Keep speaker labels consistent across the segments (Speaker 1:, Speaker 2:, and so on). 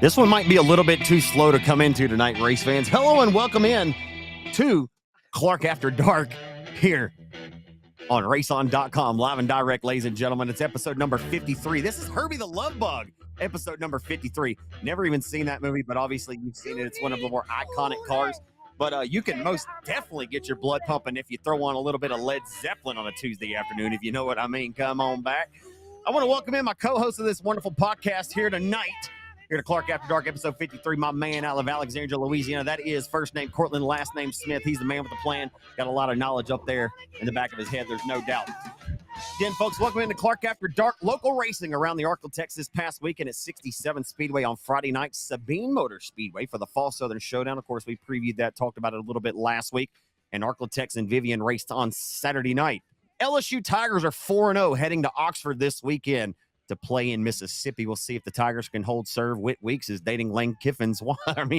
Speaker 1: This one might be a little bit too slow to come into tonight, race fans. Hello and welcome in to Clark After Dark here on RaceON.com, live and direct, ladies and gentlemen. It's episode number 53. This is Herbie the Love Bug, episode number 53. Never even seen that movie, but obviously you've seen it. It's one of the more iconic cars. But you can most definitely get your blood pumping if you throw on a little bit of Led Zeppelin on a Tuesday afternoon, if you know what I mean. Come on back. I want to welcome in my co-host of this wonderful podcast here tonight. Here to Clark After Dark, episode 53, my man out of Alexandria, Louisiana. That is first name Cortland, last name Smith. He's the man with the plan. Got a lot of knowledge up there in the back of his head, there's no doubt. Again, folks, welcome into Clark After Dark. Local racing around the Arklatex this past weekend at 67 Speedway on Friday night. Sabine Motor Speedway for the Fall Southern Showdown. Of course, we previewed that, talked about it a little bit last week. And Arklatex and Vivian raced on Saturday night. LSU Tigers are 4-0 heading to Oxford this weekend to play in Mississippi. We'll see if the Tigers can hold serve. Whit Weeks is dating Lane Kiffin's,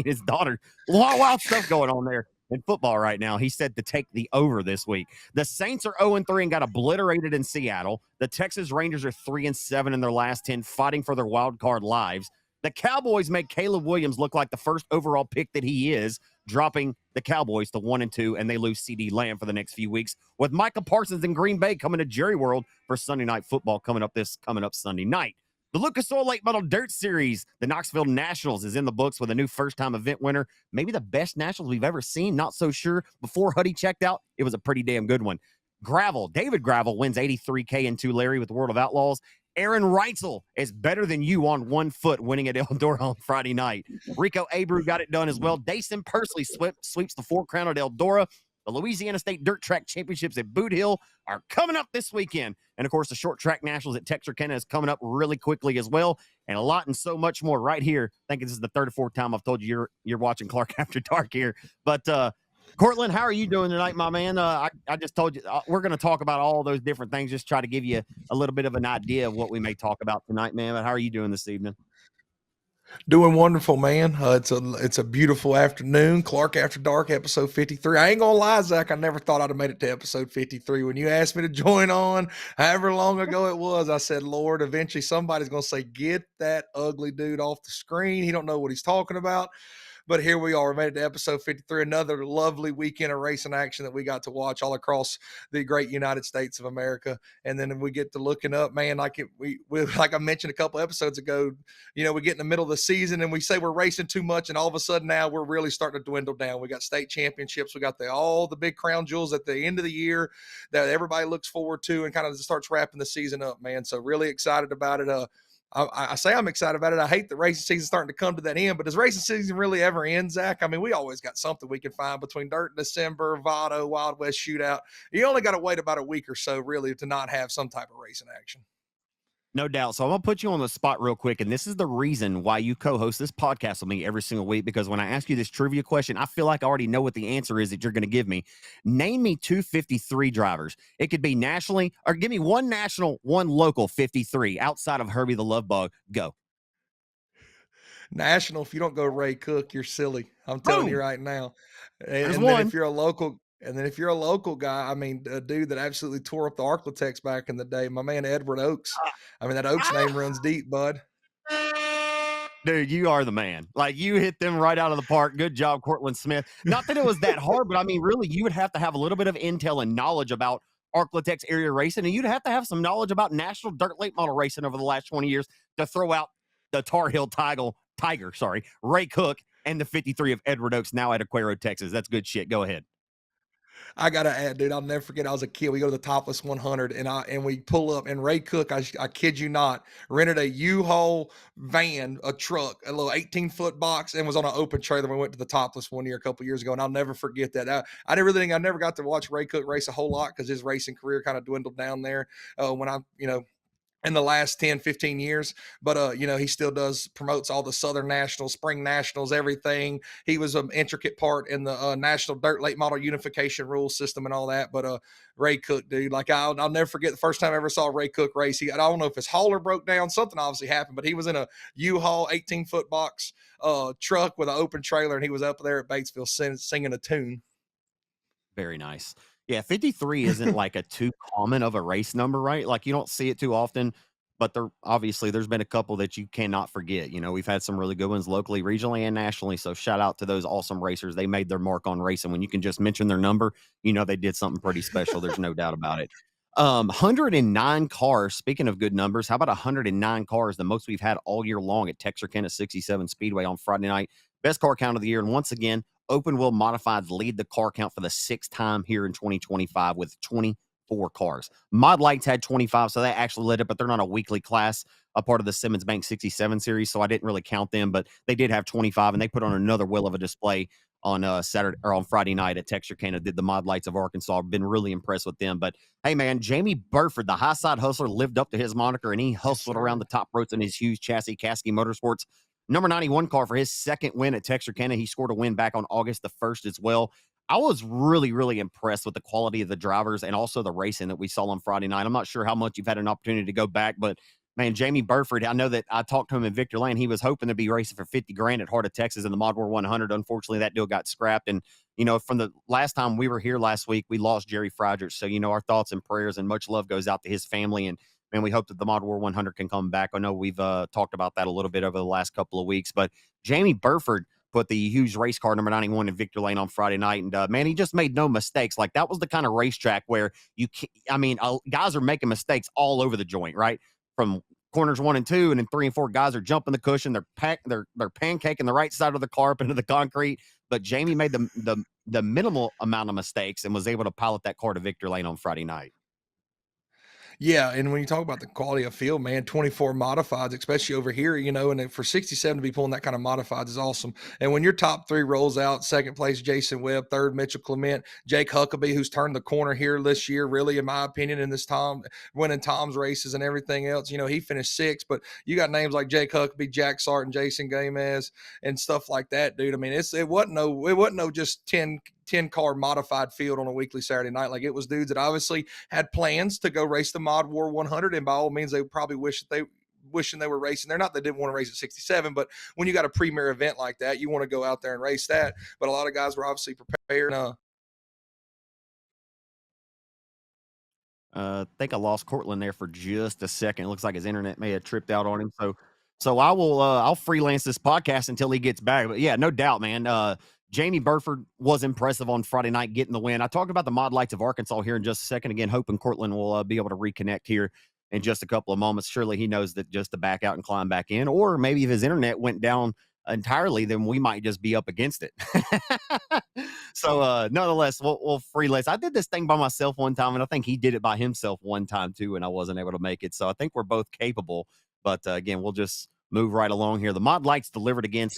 Speaker 1: his daughter. Wild stuff going on there in football right now. He said to take the over this week. The Saints are 0-3 and got obliterated in Seattle. The Texas Rangers are 3-7 in their last 10, fighting for their wild card lives. The Cowboys made Caleb Williams look like the first overall pick that he is, dropping the Cowboys to 1-2, and they lose CD Lamb for the next few weeks, with Micah Parsons in Green Bay coming to Jerry World for Sunday Night Football coming up Sunday night. The Lucas Oil Late Model Dirt Series, the Knoxville Nationals, is in the books with a new first-time event winner. Maybe the best Nationals we've ever seen. Not so sure. Before Huddy checked out, it was a pretty damn good one. Gravel, David Gravel wins $83K in Tulare with the World of Outlaws. Aaron Reitzel is better than you on 1 foot, winning at Eldora on Friday night. Rico Abreu got it done as well. Dayson Pursley sweeps the 4 Crown at Eldora. The Louisiana State Dirt Track Championships at Boot Hill are coming up this weekend. And, of course, the Short Track Nationals at Texarkana is coming up really quickly as well. And a lot and so much more right here. I think this is the third or fourth time I've told you you're watching Clark After Dark here. But, Cortland, how are you doing tonight, my man? I just told you we're going to talk about all those different things, just try to give you a little bit of an idea of what we may talk about tonight, man. But how are you doing this evening?
Speaker 2: Doing wonderful, man. It's a beautiful afternoon. Clark After Dark, episode 53. I ain't gonna lie, Zach, I never thought I'd have made it to episode 53. When you asked me to join on, however long ago it was, I said, Lord, eventually somebody's gonna say, get that ugly dude off the screen. He don't know what he's talking about. But here we are. We made it to episode 53, another lovely weekend of racing action that we got to watch all across the great United States of America. And then we get to looking up, man, like I mentioned a couple episodes ago, we get in the middle of the season and we say we're racing too much, and all of a sudden now we're really starting to dwindle down. We got state championships. We got all the big crown jewels at the end of the year that everybody looks forward to and kind of starts wrapping the season up, man. So really excited about it. I say I'm excited about it. I hate the racing season starting to come to that end, but does racing season really ever end, Zach? I mean, we always got something we can find between Dirt in December, Vado, Wild West Shootout. You only got to wait about a week or so, really, to not have some type of racing action.
Speaker 1: No doubt. So I'm going to put you on the spot real quick. And this is the reason why you co-host this podcast with me every single week, because when I ask you this trivia question, I feel like I already know what the answer is that you're going to give me. Name me 2 53 drivers. It could be nationally, or give me one national, one local 53 outside of Herbie the Love Bug. Go.
Speaker 2: National, if you don't go Ray Cook, you're silly. I'm telling you right now. And
Speaker 1: one.
Speaker 2: then if you're a local guy, I mean, a dude that absolutely tore up the Arklatex back in the day, my man Edward Oaks. I mean, that Oaks name runs deep, bud.
Speaker 1: Dude, you are the man. Like, you hit them right out of the park. Good job, Cortland Smith. Not that it was that hard, but I mean, really, you would have to have a little bit of intel and knowledge about Arklatex area racing, and you'd have to have some knowledge about national dirt late model racing over the last 20 years to throw out the Tar Heel Tiger, Ray Cook, and the 53 of Edward Oaks, now at Aquero, Texas. That's good shit. Go ahead.
Speaker 2: I gotta add, dude, I'll never forget. I was a kid. We go to the Topless 100, and we pull up, and Ray Cook, I kid you not, rented a U-Haul van, a truck, a little 18-foot box, and was on an open trailer. We went to the Topless one year, a couple years ago, and I'll never forget that. I never got to watch Ray Cook race a whole lot because his racing career kind of dwindled down there when I, in the last 10, 15 years. But, he still promotes all the Southern Nationals, Spring Nationals, everything. He was an intricate part in the National Dirt Late Model Unification rule system and all that. But Ray Cook, dude, like I'll never forget the first time I ever saw Ray Cook race. I don't know if his hauler broke down, something obviously happened, but he was in a U-Haul 18-foot box truck with an open trailer, and he was up there at Batesville singing a tune.
Speaker 1: Very nice. Yeah, 53 isn't like a too common of a race number, right? Like, you don't see it too often. but there's been a couple that you cannot forget. We've had some really good ones locally, regionally, and nationally. So shout out to those awesome racers. They made their mark on racing. When you can just mention their number, they did something pretty special. There's no doubt about it. 109 cars. Speaking of good numbers, how about 109 cars? The most we've had all year long at Texarkana 67 Speedway on Friday night. Best car count of the year. And once again, open wheel modifieds lead the car count for the sixth time here in 2025 with 24 cars. Mod Lights had 25, so they actually lit it, but they're not a weekly class, a part of the Simmons Bank 67 series, so I didn't really count them, but they did have 25, and they put on another wheel of a display on Saturday or on Friday night at Texarkana. Did the Mod Lights of Arkansas. I've been really impressed with them. But hey, man, Jamie Burford, the high side hustler, lived up to his moniker, and he hustled around the top ropes in his huge chassis, Kasky Motorsports number 91 car for his second win at Texarkana. He scored a win back on August the 1st as well. I was really, really impressed with the quality of the drivers and also the racing that we saw on Friday night. I'm not sure how much you've had an opportunity to go back, but man, Jamie Burford, I know that I talked to him in Victor Lane. He was hoping to be racing for 50 grand at Heart of Texas in the Mod War 100. Unfortunately, that deal got scrapped. And, from the last time we were here last week, we lost Jerry Friedrich. So, our thoughts and prayers and much love goes out to his family. And, man, we hope that the Mod War 100 can come back. I know we've talked about that a little bit over the last couple of weeks, but Jamie Burford put the huge race car number 91 in Victor Lane on Friday night. And, man, he just made no mistakes. Like, that was the kind of racetrack where guys are making mistakes all over the joint, right? From corners 1 and 2, and then 3 and 4 guys are jumping the cushion. They're pancaking the right side of the car up into the concrete. But Jamie made the minimal amount of mistakes and was able to pilot that car to Victor Lane on Friday night.
Speaker 2: Yeah, and when you talk about the quality of field, man, 24 modifieds, especially over here, and for 67 to be pulling that kind of modifieds is awesome. And when your top 3 rolls out, second place, Jason Webb, third, Mitchell Clement, Jake Huckabee, who's turned the corner here this year, really, in my opinion, in this time, winning Tom's races and everything else. He finished 6th, but you got names like Jake Huckabee, Jack Sarton, Jason Gamez, and stuff like that, dude. I mean, it wasn't no just 10 car modified field on a weekly Saturday night. Like, it was dudes that obviously had plans to go race the Mod War 100, and by all means, they probably wishing they were racing there. Not that they didn't want to race at 67, but when you got a premier event like that, you want to go out there and race that. But a lot of guys were obviously prepared.
Speaker 1: I think I lost Cortland there for just a second. It looks like his internet may have tripped out on him. So I'll freelance this podcast until he gets back. But yeah, no doubt, man. Jamie Burford was impressive on Friday night getting the win. I talked about the Mod Lights of Arkansas here in just a second. Again, hoping Cortland will be able to reconnect here in just a couple of moments. Surely he knows that just to back out and climb back in, or maybe if his internet went down entirely, then we might just be up against it. So nonetheless, we'll freelance. I did this thing by myself one time, and I think he did it by himself one time too, and I wasn't able to make it. So I think we're both capable. But again, we'll just move right along here. The Mod Lights delivered again.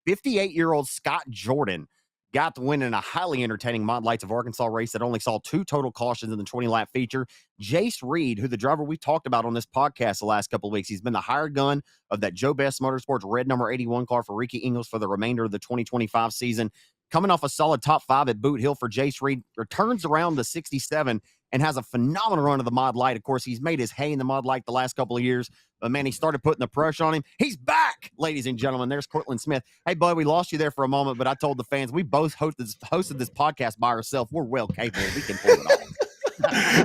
Speaker 1: 58-year-old Scott Jordan got the win in a highly entertaining Mod Lights of Arkansas race that only saw 2 total cautions in the 20-lap feature. Jace Reed, who the driver we talked about on this podcast the last couple of weeks, he's been the hired gun of that Joe Best Motorsports red number 81 car for Ricky Ingles for the remainder of the 2025 season. Coming off a solid top 5 at Boot Hill for Jace Reed, returns around the 67 and has a phenomenal run of the Mod Light. Of course, he's made his hay in the Mod Light the last couple of years, but man, he started putting the pressure on him. He's back, ladies and gentlemen. There's Cortland Smith. Hey, bud, we lost you there for a moment, but I told the fans we both hosted this podcast by ourselves. We're well capable. We can pull it off.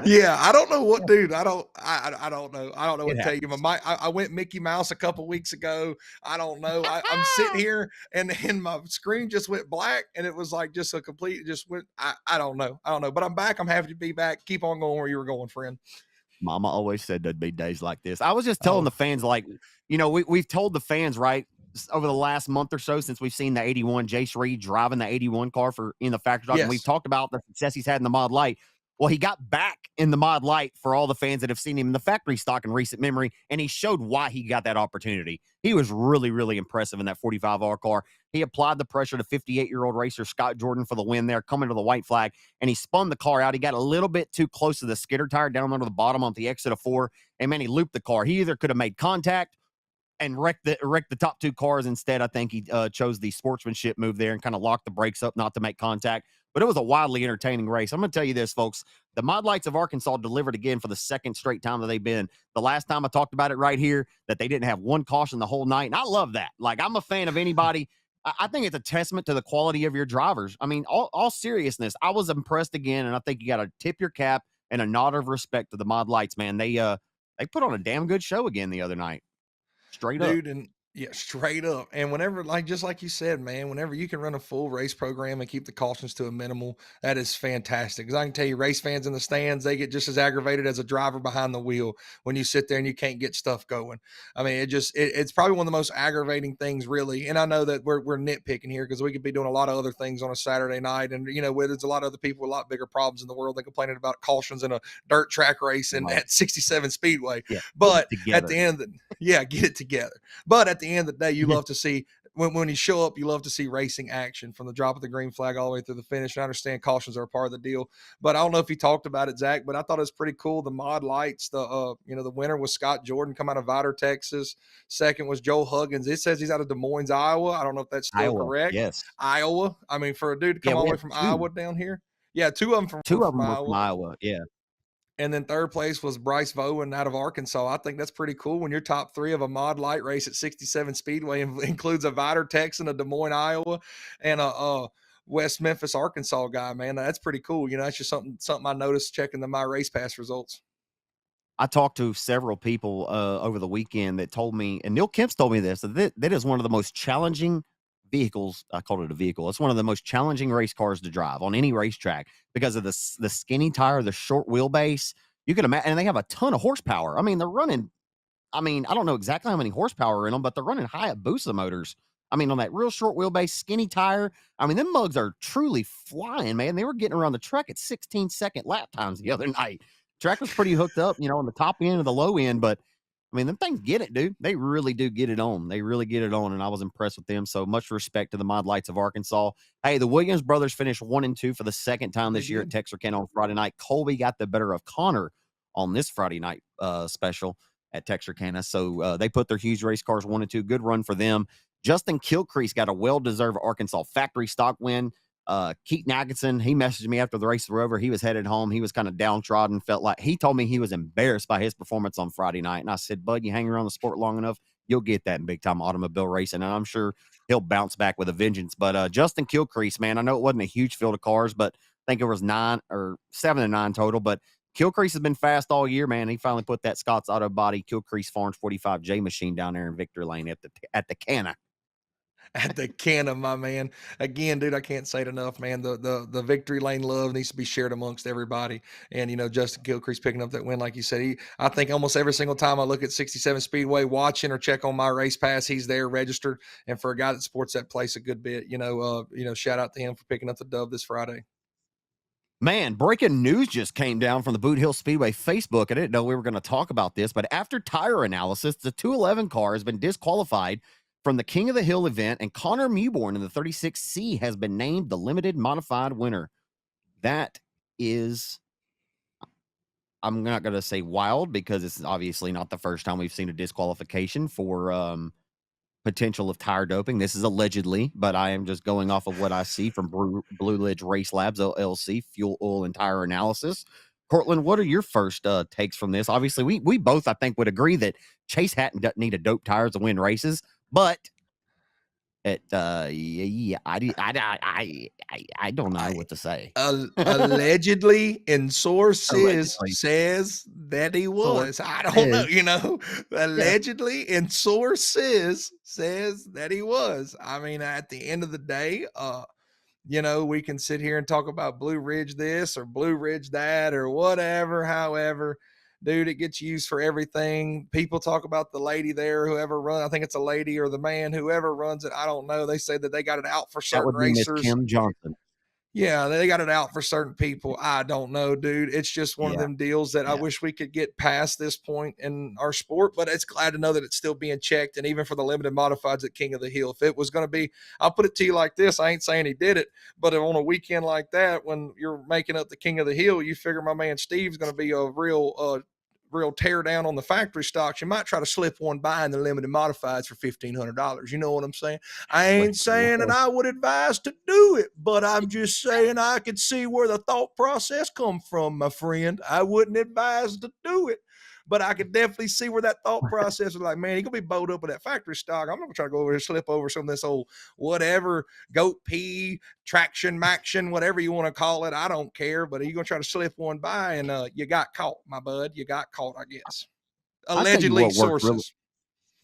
Speaker 2: Yeah, I don't know what, dude. I don't know. I don't know what to tell you. I went Mickey Mouse a couple weeks ago. I don't know. I'm sitting here and my screen just went black, and it was like just a complete, just went. I don't know. But I'm back. I'm happy to be back. Keep on going where you were going, friend.
Speaker 1: Mama always said there'd be days like this. I was just telling the fans, like, we've told the fans, right, over the last month or so since we've seen the 81, Jace Reed driving the 81 car in the factory dog, and we've talked about the success he's had in the Mod Light. Well, he got back in the Mod Light for all the fans that have seen him in the factory stock in recent memory, and he showed why he got that opportunity. He was really, really impressive in that 45R car. He applied the pressure to 58-year-old racer Scott Jordan for the win there, coming to the white flag, and he spun the car out. He got a little bit too close to the skidder tire down under the bottom on the exit of 4, and man, he looped the car. He either could have made contact and wrecked the top 2 cars. Instead, I think he chose the sportsmanship move there and kind of locked the brakes up not to make contact. But it was a wildly entertaining race. I'm going to tell you this, folks. The Mod Lights of Arkansas delivered again for the second straight time that they've been. The last time I talked about it right here, that they didn't have one caution the whole night. And I love that. Like, I'm a fan of anybody. I think it's a testament to the quality of your drivers. I mean, all seriousness, I was impressed again, and I think you got to tip your cap and a nod of respect to the Mod Lights, man. They they put on a damn good show again the other night. Straight up.
Speaker 2: Dude, and yeah, straight up. And whenever, like, just like you said, man, whenever you can run a full race program and keep the cautions to a minimal, that is fantastic. Because I can tell you, race fans in the stands, they get just as aggravated as a driver behind the wheel when you sit there and you can't get stuff going. I mean, it's probably one of the most aggravating things, really. And I know that we're nitpicking here because we could be doing a lot of other things on a Saturday night. And, you know, there's a lot of other people with a lot bigger problems in the world than complaining about cautions in a dirt track race and
Speaker 1: Right.
Speaker 2: at 67 Speedway.
Speaker 1: Yeah.
Speaker 2: But
Speaker 1: Together.
Speaker 2: at the end of the, yeah, get it together. But at the end of the day, you love to see when you show up, you love to see racing action from the drop of the green flag all the way through the finish. And I understand cautions are a part of the deal, but I don't know if you talked about it, Zach, but I thought it was pretty cool. The mod lights, the winner was Scott Jordan, come out of Vidor, Texas. Second was Joe Huggins. It says he's out of Des Moines, Iowa. I don't know if that's still
Speaker 1: Iowa,
Speaker 2: correct.
Speaker 1: yes.
Speaker 2: Iowa. I mean, for a dude to come all the way from Iowa down here. Yeah, two of them
Speaker 1: Two
Speaker 2: were
Speaker 1: of them were
Speaker 2: Iowa.
Speaker 1: from Iowa, yeah.
Speaker 2: And then third place was Bryce Bowen out of Arkansas. I think that's pretty cool when your top three of a mod light race at 67 Speedway includes a Vidor, Texan, a Des Moines, Iowa, and a West Memphis, Arkansas guy, man. That's pretty cool. You know, that's just something I noticed checking the My Race Pass results.
Speaker 1: I talked to several people over the weekend that told me, and Neil Kemp's told me this, that is one of the most challenging vehicles. I called it a vehicle. It's one of the most challenging race cars to drive on any racetrack because of the skinny tire, the short wheelbase. You can imagine, and they have a ton of horsepower. I mean, they're running, I don't know exactly how many horsepower in them, but they're running Hayabusa motors. I mean, on that real short wheelbase, skinny tire. I mean, them mugs are truly flying, man. They were getting around the track at 16-second lap times the other night. Track was pretty hooked up, on the top end and the low end, but I mean, them things get it, dude. They really do get it on. They really get it on, and I was impressed with them. So much respect to the Mod Lights of Arkansas. Hey, the Williams brothers finished 1 and 2 for the second time this year at Texarkana on Friday night. Colby got the better of Connor on this Friday night special at Texarkana. So they put their huge race cars 1 and 2. Good run for them. Justin Kilcrease got a well-deserved Arkansas factory stock win. Keaton Atkinson, he messaged me after the race was over. He was headed home. He was kind of downtrodden, felt like he told me he was embarrassed by his performance on Friday night. And I said, bud, you hang around the sport long enough, you'll get that in big time automobile racing. And I'm sure he'll bounce back with a vengeance. But Justin Kilcrease, man, I know it wasn't a huge field of cars, but I think it was 7 to 9 total. But Kilcrease has been fast all year, man. He finally put that Scott's Auto Body Kilcrease Farms 45J machine down there in Victory Lane at the Cana.
Speaker 2: At the Cana, my man. Again, dude, I can't say it enough, man. The Victory Lane love needs to be shared amongst everybody. And Justin Kilcrease picking up that win, like you said. I think almost every single time I look at 67 Speedway, watching or check on My Race Pass, he's there registered. And for a guy that supports that place a good bit, shout out to him for picking up the dub this Friday.
Speaker 1: Man, breaking news just came down from the Boot Hill Speedway Facebook. I didn't know we were going to talk about this, but after tire analysis, the 211 car has been disqualified from the King of the Hill event, and Connor Mewborn in the 36C has been named the limited modified winner. That is, I'm not going to say wild because it's obviously not the first time we've seen a disqualification for potential of tire doping. This is allegedly, but I am just going off of what I see from Blue Ridge Race Labs LLC, fuel, oil, and tire analysis. Cortland, what are your first takes from this? Obviously, we both, I think, would agree that Chase Hatton doesn't need a dope tires to win races, but I don't know what to say.
Speaker 2: Allegedly, and sources says that he was. I don't know, allegedly, and sources says that he was. I mean, at the end of the day, we can sit here and talk about Blue Ridge this or Blue Ridge that or whatever. However, dude, it gets used for everything. People talk about the lady there, whoever runs. I think it's a lady or the man, whoever runs it. I don't know. They say that they got it out for certain racers.
Speaker 1: Miss Kim Johnson.
Speaker 2: Yeah, they got it out for certain people. I don't know, dude. It's just one of them deals that I wish we could get past this point in our sport, but it's glad to know that it's still being checked. And even for the limited modifieds at King of the Hill, if it was going to be, I'll put it to you like this. I ain't saying he did it, but on a weekend like that, when you're making up the King of the Hill, you figure my man Steve's going to be a real tear down on the factory stocks. You might try to slip one by in the limited modifieds for $1,500. You know what I'm saying? I ain't saying that I would advise to do it, but I'm just saying I could see where the thought process come from, my friend. I wouldn't advise to do it, but I could definitely see where that thought process is like, man, he gonna be bowled up with that factory stock. I'm gonna try to go over here, slip over some of this old whatever, goat pee, traction, maction, whatever you want to call it. I don't care, but you're gonna try to slip one by and you got caught, my bud. You got caught, I guess. Allegedly sources.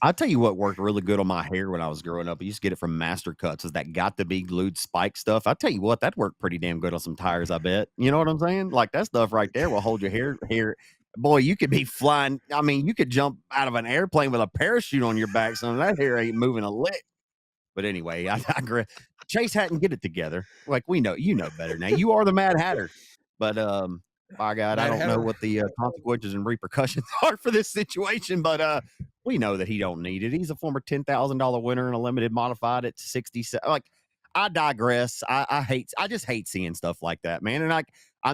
Speaker 1: I'll tell you what worked really good on my hair when I was growing up. I used to get it from Master Cuts. Is that got to be glued spike stuff? I tell you what, that worked pretty damn good on some tires. I bet. You know what I'm saying? Like that stuff right there will hold your hair. Boy, you could be flying. I mean, you could jump out of an airplane with a parachute on your back. So that hair ain't moving a lick. But anyway, I digress. Chase hadn't get it together. Like we know, you know better now. You are the Mad Hatter. But by God, I don't know what the consequences and repercussions are for this situation. But we know that he don't need it. He's a former $10,000 winner in a limited modified at 67. Like I digress. I just hate seeing stuff like that, man. And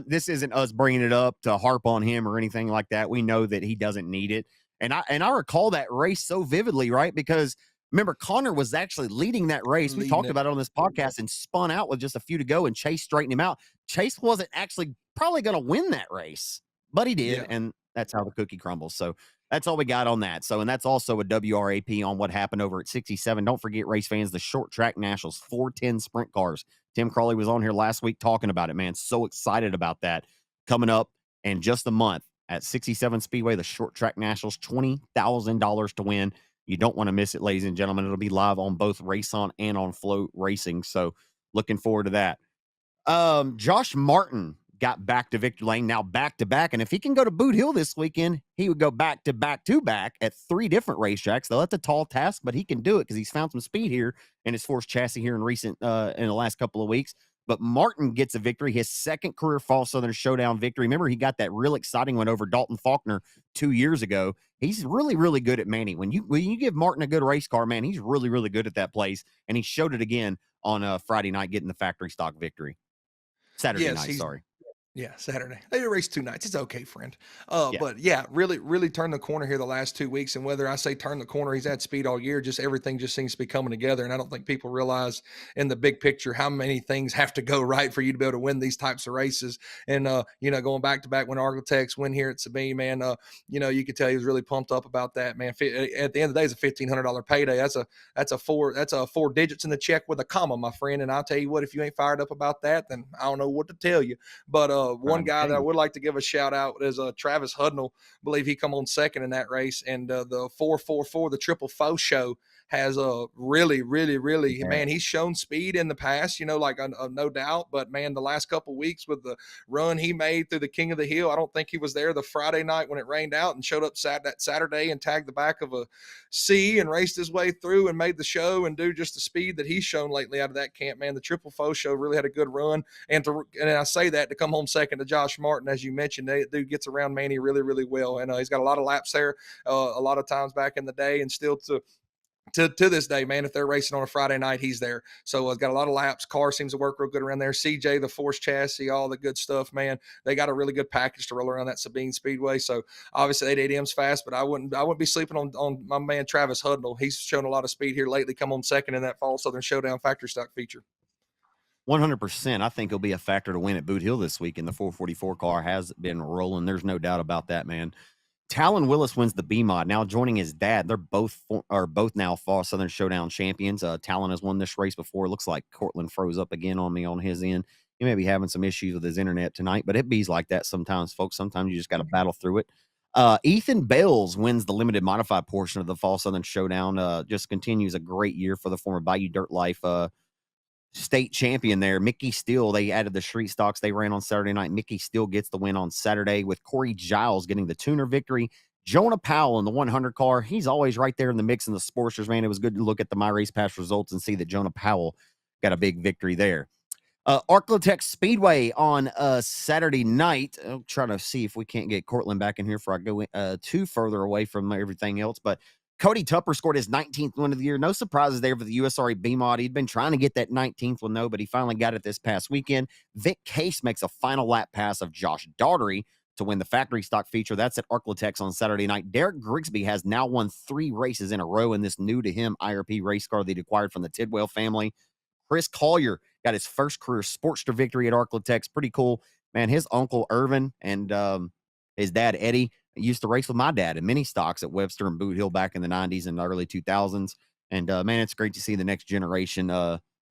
Speaker 1: this isn't us bringing it up to harp on him or anything like that. We know that he doesn't need it. And I recall that race so vividly, right? Because remember, Connor was actually leading that race. We talked about it on this podcast and spun out with just a few to go, and Chase straightened him out. Chase wasn't actually probably going to win that race, but he did, and that's how the cookie crumbles. So that's all we got on that. So, and that's also a WRAP on what happened over at 67. Don't forget, race fans, the Short Track Nationals, 410 sprint cars. Tim Crawley was on here last week talking about it, man. So excited about that coming up in just a month at 67 Speedway, the Short Track Nationals, $20,000 to win. You don't want to miss it, ladies and gentlemen. It'll be live on both RaceON and on Float Racing. So looking forward to that. Josh Martin got back to victory lane, now back to back. And if he can go to Boot Hill this weekend, he would go back to back to back at 3 different racetracks. Though that's a tall task, but he can do it because he's found some speed here in his Force chassis here in the last couple of weeks. But Martin gets a victory, his second career Fall Southern Showdown victory. Remember, he got that real exciting one over Dalton Faulkner 2 years ago. He's really, really good at Manny. When you give Martin a good race car, man, he's really, really good at that place. And he showed it again on Friday night, getting the factory stock victory. Saturday night, sorry.
Speaker 2: Yeah, Saturday. They race 2 nights. It's okay, friend. But yeah, really, really turned the corner here the last 2 weeks. And whether I say turn the corner, he's had speed all year. Just everything just seems to be coming together. And I don't think people realize in the big picture how many things have to go right for you to be able to win these types of races. And going back to back when Argotex win here at Sabine, man, you could tell he was really pumped up about that, man. At the end of the day, it's a $1,500 payday. That's a 4 digits in the check with a comma, my friend. And I'll tell you what, if you ain't fired up about that, then I don't know what to tell you. But one guy that I would like to give a shout out is Travis Hudnall. I believe he come on second in that race. And the 444, the Triple Foe show, has really, really, really, man, he's shown speed in the past, no doubt. But man, the last couple of weeks with the run he made through the King of the Hill, I don't think he was there the Friday night when it rained out, and showed up that Saturday and tagged the back of a C and raced his way through and made the show and do just the speed that he's shown lately out of that camp, man. The Triple Foe show really had a good run. And I say that to come home second to Josh Martin, as you mentioned, that dude gets around Manny really, really well. And he's got a lot of laps there a lot of times back in the day, and still to this day, man, if they're racing on a Friday night, he's there. So got a lot of laps. Car seems to work real good around there. CJ, the Force chassis, all the good stuff, man. They got a really good package to roll around that Sabine Speedway. So obviously 88M's fast, but I wouldn't be sleeping on my man Travis Hudnall. He's shown a lot of speed here lately. Come on second in that Fall Southern Showdown factory stock feature.
Speaker 1: 100%. I think he'll be a factor to win at Boot Hill this week. And the 444 car has been rolling. There's no doubt about that, man. Talon Willis wins the B mod, now joining his dad. They're both now Fall Southern Showdown champions. Talon has won this race before. It looks like Cortland froze up again on me on his end. He may be having some issues with his internet tonight, but it bees like that sometimes, folks. Sometimes you just got to battle through it. Ethan Bales wins the limited modified portion of the Fall Southern Showdown. Just continues a great year for the former Bayou Dirt Life state champion there. Mickey Steele, they added the street stocks they ran on Saturday night. Mickey Steele gets the win on Saturday, with Corey Giles getting the tuner victory. Jonah Powell in the 100 car, he's always right there in the mix in the Sportsters, man. It was good to look at the My Race Pass results and see that Jonah Powell got a big victory there. Arklatex Speedway on Saturday night. I'll try to see if we can't get Cortland back in here before I go too further away from everything else, but Cody Tupper scored his 19th win of the year. No surprises there for the USRA B-Mod. He'd been trying to get that 19th one, though, but he finally got it this past weekend. Vic Case makes a final lap pass of Josh Daugherty to win the factory stock feature. That's at Arklatex on Saturday night. Derek Grigsby has now won 3 races in a row in this new-to-him IRP race car that he acquired from the Tidwell family. Chris Collier got his first career Sportster victory at Arklatex. Pretty cool. Man, his uncle Irvin and his dad Eddie used to race with my dad in mini stocks at Webster and Boot Hill back in the 90s and the early 2000s. And, man, it's great to see the next generation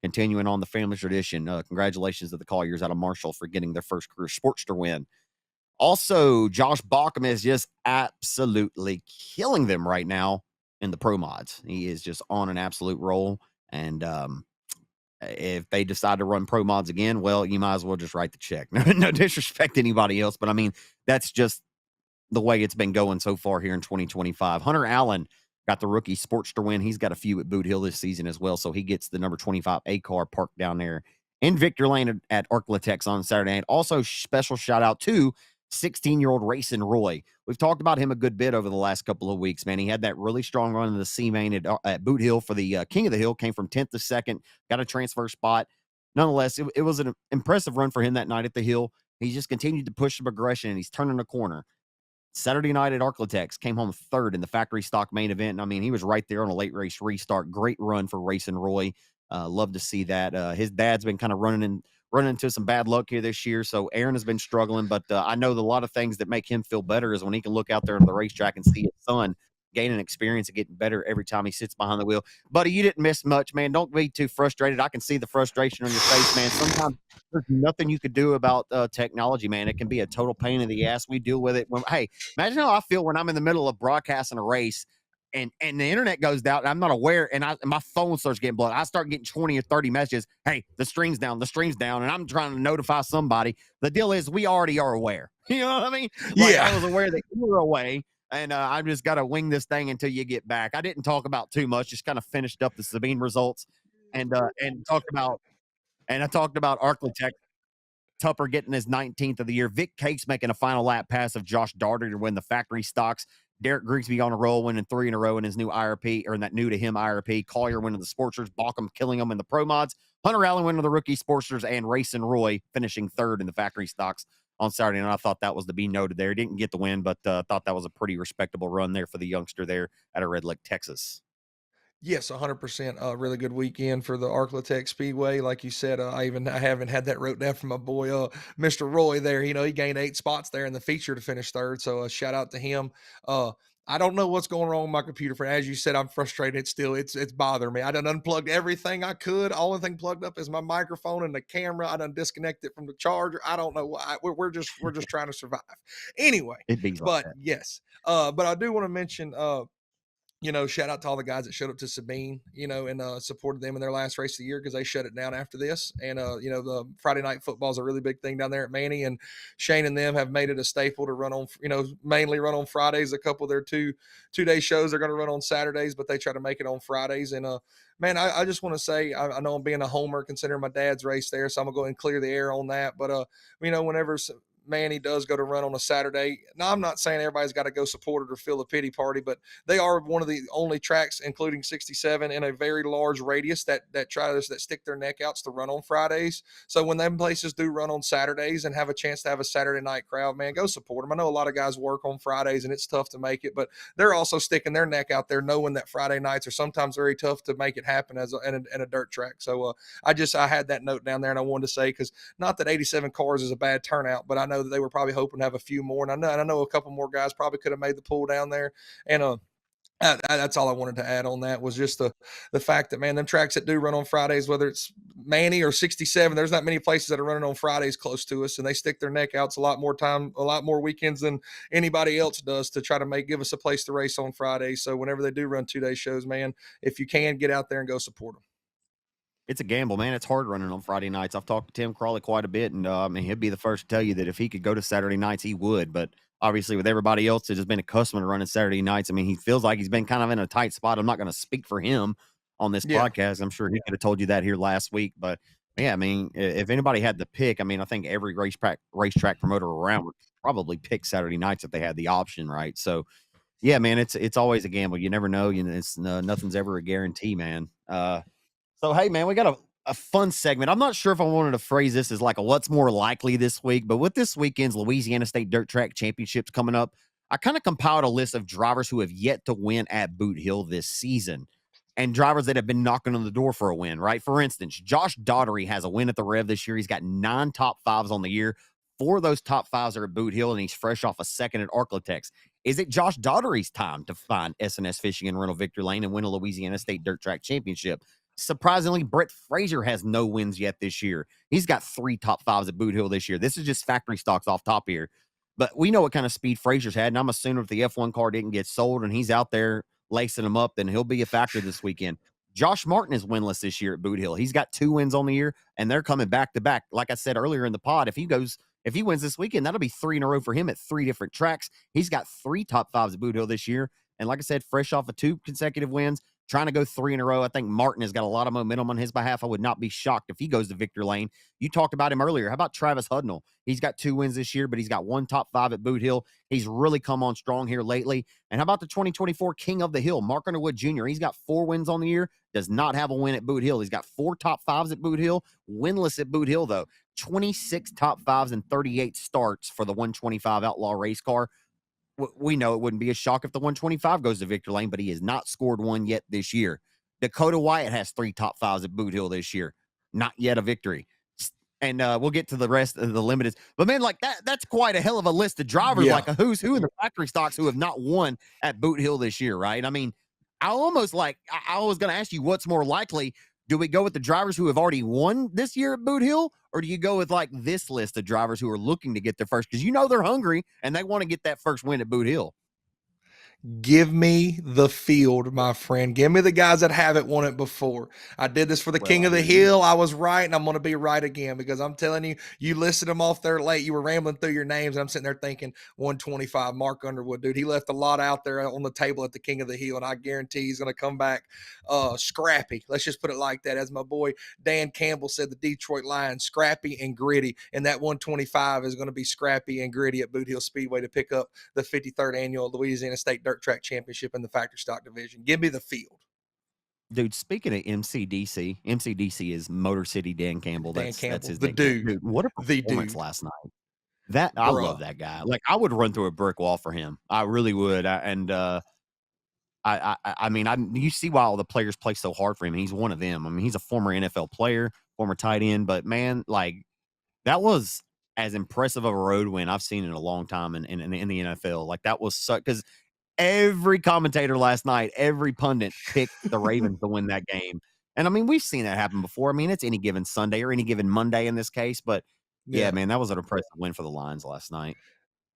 Speaker 1: continuing on the family tradition. Congratulations to the Colliers out of Marshall for getting their first career Sportster win. Also, Josh Bauckham is just absolutely killing them right now in the pro mods. He is just on an absolute roll. And if they decide to run pro mods again, well, you might as well just write the check. No disrespect to anybody else, but I mean, that's just the way it's been going so far here in 2025. Hunter Allen got the rookie Sportster win. He's got a few at Boot Hill this season as well. So he gets the number 25 A car parked down there in Victor Lane at Arklatex on Saturday night. Also, special shout out to 16-year-old RaceON Roy. We've talked about him a good bit over the last couple of weeks, man. He had that really strong run in the C main at Boot Hill for the King of the Hill, came from 10th to 2nd, got a transfer spot. Nonetheless, it was an impressive run for him that night at the Hill. He just continued to push some aggression, and he's turning a corner. Saturday night at Arklatex, came home third in the factory stock main event. And I mean, he was right there on a late race restart. Great run for RaceON Roy. Love to see that. His dad's been kind of running into some bad luck here this year. So Aaron has been struggling, but I know that a lot of things that make him feel better is when he can look out there on the racetrack and see his son gaining experience and getting better every time he sits behind the wheel. Buddy, you didn't miss much, man. Don't be too frustrated. I can see the frustration on your face, man. Sometimes there's nothing you could do about technology, man. It can be a total pain in the ass. We deal with it. Hey, imagine how I feel when I'm in the middle of broadcasting a race and the internet goes down and I'm not aware and my phone starts getting blown. I start getting 20 or 30 messages. Hey, the stream's down, and I'm trying to notify somebody. The deal is we already are aware. You know what I mean? Like,
Speaker 2: Yeah.
Speaker 1: I was aware that you were away. And I've just got to wing this thing until you get back. I didn't talk about too much, just kind of finished up the Sabine results and talked about Arklatex. Tupper getting his 19th of the year. Vic Case making a final lap pass of Josh Darter to win the factory stocks. Derek Grigsby on a roll, winning 3 in a row in his new IRP, or in that new to him IRP. Collier winning the Sportsters. Bauckham killing them in the Pro Mods. Hunter Allen winning the rookie Sportsters, and RaceON Roy finishing third in the factory stocks on Saturday. And I thought that was to be noted there. Didn't get the win, but thought that was a pretty respectable run there for the youngster there at Red Lake, Texas.
Speaker 2: Yes, 100%. A really good weekend for the Arklatex Speedway. Like you said, I haven't had that wrote down from my boy, Mr. Roy there. You know, he gained 8 spots there in the feature to finish third. So shout out to him. I don't know what's going wrong with my computer. For as you said, I'm frustrated still. It's bothering me. I done unplugged everything I could. Only thing plugged up is my microphone and the camera. I done disconnected it from the charger. I don't know why. We're just trying to survive. Anyway,
Speaker 1: It beats like
Speaker 2: but
Speaker 1: that.
Speaker 2: yes. But I do want to mention shout out to all the guys that showed up to Sabine, and supported them in their last race of the year because they shut it down after this. And, the Friday night football is a really big thing down there at Manny, and Shane and them have made it a staple to run on, mainly run on Fridays. A couple of their two-day shows they're going to run on Saturdays, but they try to make it on Fridays. And, man, I just want to say, I know I'm being a homer considering my dad's race there, so I'm going to go and clear the air on that. But, whenever Manny does go to run on a Saturday. Now, I'm not saying everybody's got to go support it or feel a pity party, but they are one of the only tracks, including 67, in a very large radius that stick their neck outs to run on Fridays. So when them places do run on Saturdays and have a chance to have a Saturday night crowd, man, go support them. I know a lot of guys work on Fridays and it's tough to make it, but they're also sticking their neck out there knowing that Friday nights are sometimes very tough to make it happen in a dirt track. So I had that note down there and I wanted to say, because not that 87 cars is a bad turnout, but I know that they were probably hoping to have a few more. And I know a couple more guys probably could have made the pool down there. And that's all I wanted to add on that was just the fact that, man, them tracks that do run on Fridays, whether it's Manny or 67, there's not many places that are running on Fridays close to us, and they stick their neck out a lot more weekends than anybody else does to try to give us a place to race on Fridays. So whenever they do run 2-day shows, man, if you can, get out there and go support them.
Speaker 1: It's a gamble, man. It's hard running on Friday nights. I've talked to Tim Crawley quite a bit, and he'd be the first to tell you that if he could go to Saturday nights, he would. But obviously, with everybody else that has been accustomed to running Saturday nights, I mean, he feels like he's been kind of in a tight spot. I'm not going to speak for him on this podcast. I'm sure he could have told you that here last week. But yeah, I mean, if anybody had to pick, I mean, I think every racetrack promoter around would probably pick Saturday nights if they had the option, right? So yeah, man, it's always a gamble. You never know. It's nothing's ever a guarantee, man. So, hey, man, we got a fun segment. I'm not sure if I wanted to phrase this as like a what's more likely this week, but with this weekend's Louisiana State Dirt Track Championships coming up, I kind of compiled a list of drivers who have yet to win at Boot Hill this season and drivers that have been knocking on the door for a win, right? For instance, Josh Daugherty has a win at the Rev this year. He's got 9 top 5s on the year. 4 of those top 5s are at Boot Hill, and he's fresh off a second at Arklatex. Is it Josh Daugherty's time to find S&S Fishing in Rental Victor Lane and win a Louisiana State Dirt Track Championship? Surprisingly, Brett Frazier has no wins yet this year. He's got 3 top 5s at Boot Hill this year. This is just factory stocks off top here. But we know what kind of speed Frazier's had, and I'm assuming if the F1 car didn't get sold and he's out there lacing them up, then he'll be a factor this weekend. Josh Martin is winless this year at Boot Hill. He's got 2 wins on the year, and they're coming back to back. Like I said earlier in the pod, if he wins this weekend, that'll be 3 in a row for him at 3 different tracks. He's got 3 top 5s at Boot Hill this year. And like I said, fresh off of 2 consecutive wins, trying to go 3 in a row. I think Martin has got a lot of momentum on his behalf. I would not be shocked if he goes to victory lane. You talked about him earlier. How about Travis Hudnall? He's got 2 wins this year, but he's got 1 top 5 at Boot Hill. He's really come on strong here lately. And how about the 2024 King of the Hill, Mark Underwood Jr.? He's got 4 wins on the year, does not have a win at Boot Hill. He's got 4 top 5s at Boot Hill, winless at Boot Hill, though. 26 top 5s and 38 starts for the 125 Outlaw race car. We know it wouldn't be a shock if the 125 goes to victory lane, but he has not scored one yet this year. Dakota Wyatt has 3 top 5s at Boot Hill this year. Not yet a victory. And we'll get to the rest of the limiteds. But, man, like that's quite a hell of a list of drivers, like a who's who in the factory stocks who have not won at Boot Hill this year, right? I mean, I was going to ask you what's more likely. Do we go with the drivers who have already won this year at Boot Hill, or do you go with like this list of drivers who are looking to get their first? Because they're hungry and they want to get that first win at Boot Hill.
Speaker 2: Give me the field, my friend. Give me the guys that haven't won it before. I did this for the King of the Hill. I was right, and I'm going to be right again because I'm telling you, you listed them off there late. You were rambling through your names, and I'm sitting there thinking 125, Mark Underwood. Dude, he left a lot out there on the table at the King of the Hill, and I guarantee he's going to come back scrappy. Let's just put it like that. As my boy Dan Campbell said, the Detroit Lions, scrappy and gritty, and that 125 is going to be scrappy and gritty at Boot Hill Speedway to pick up the 53rd Annual Louisiana State Dirt Track Championship in the factory stock division. Give me the field.
Speaker 1: Dude, speaking of MCDC is Motor City Dan Campbell. That's his
Speaker 2: the
Speaker 1: nickname. Dude, what a performance last night. I love that guy. Like, I would run through a brick wall for him. I really would. You see why all the players play so hard for him. He's one of them. I mean, he's a former NFL player, former tight end, but man, like, that was as impressive of a road win I've seen in a long time in the NFL. Like, that was such, because every commentator last night, every pundit picked the Ravens to win that game. And I mean, we've seen that happen before. I mean, it's any given Sunday or any given Monday in this case, but yeah, man, that was an impressive win for the Lions last night.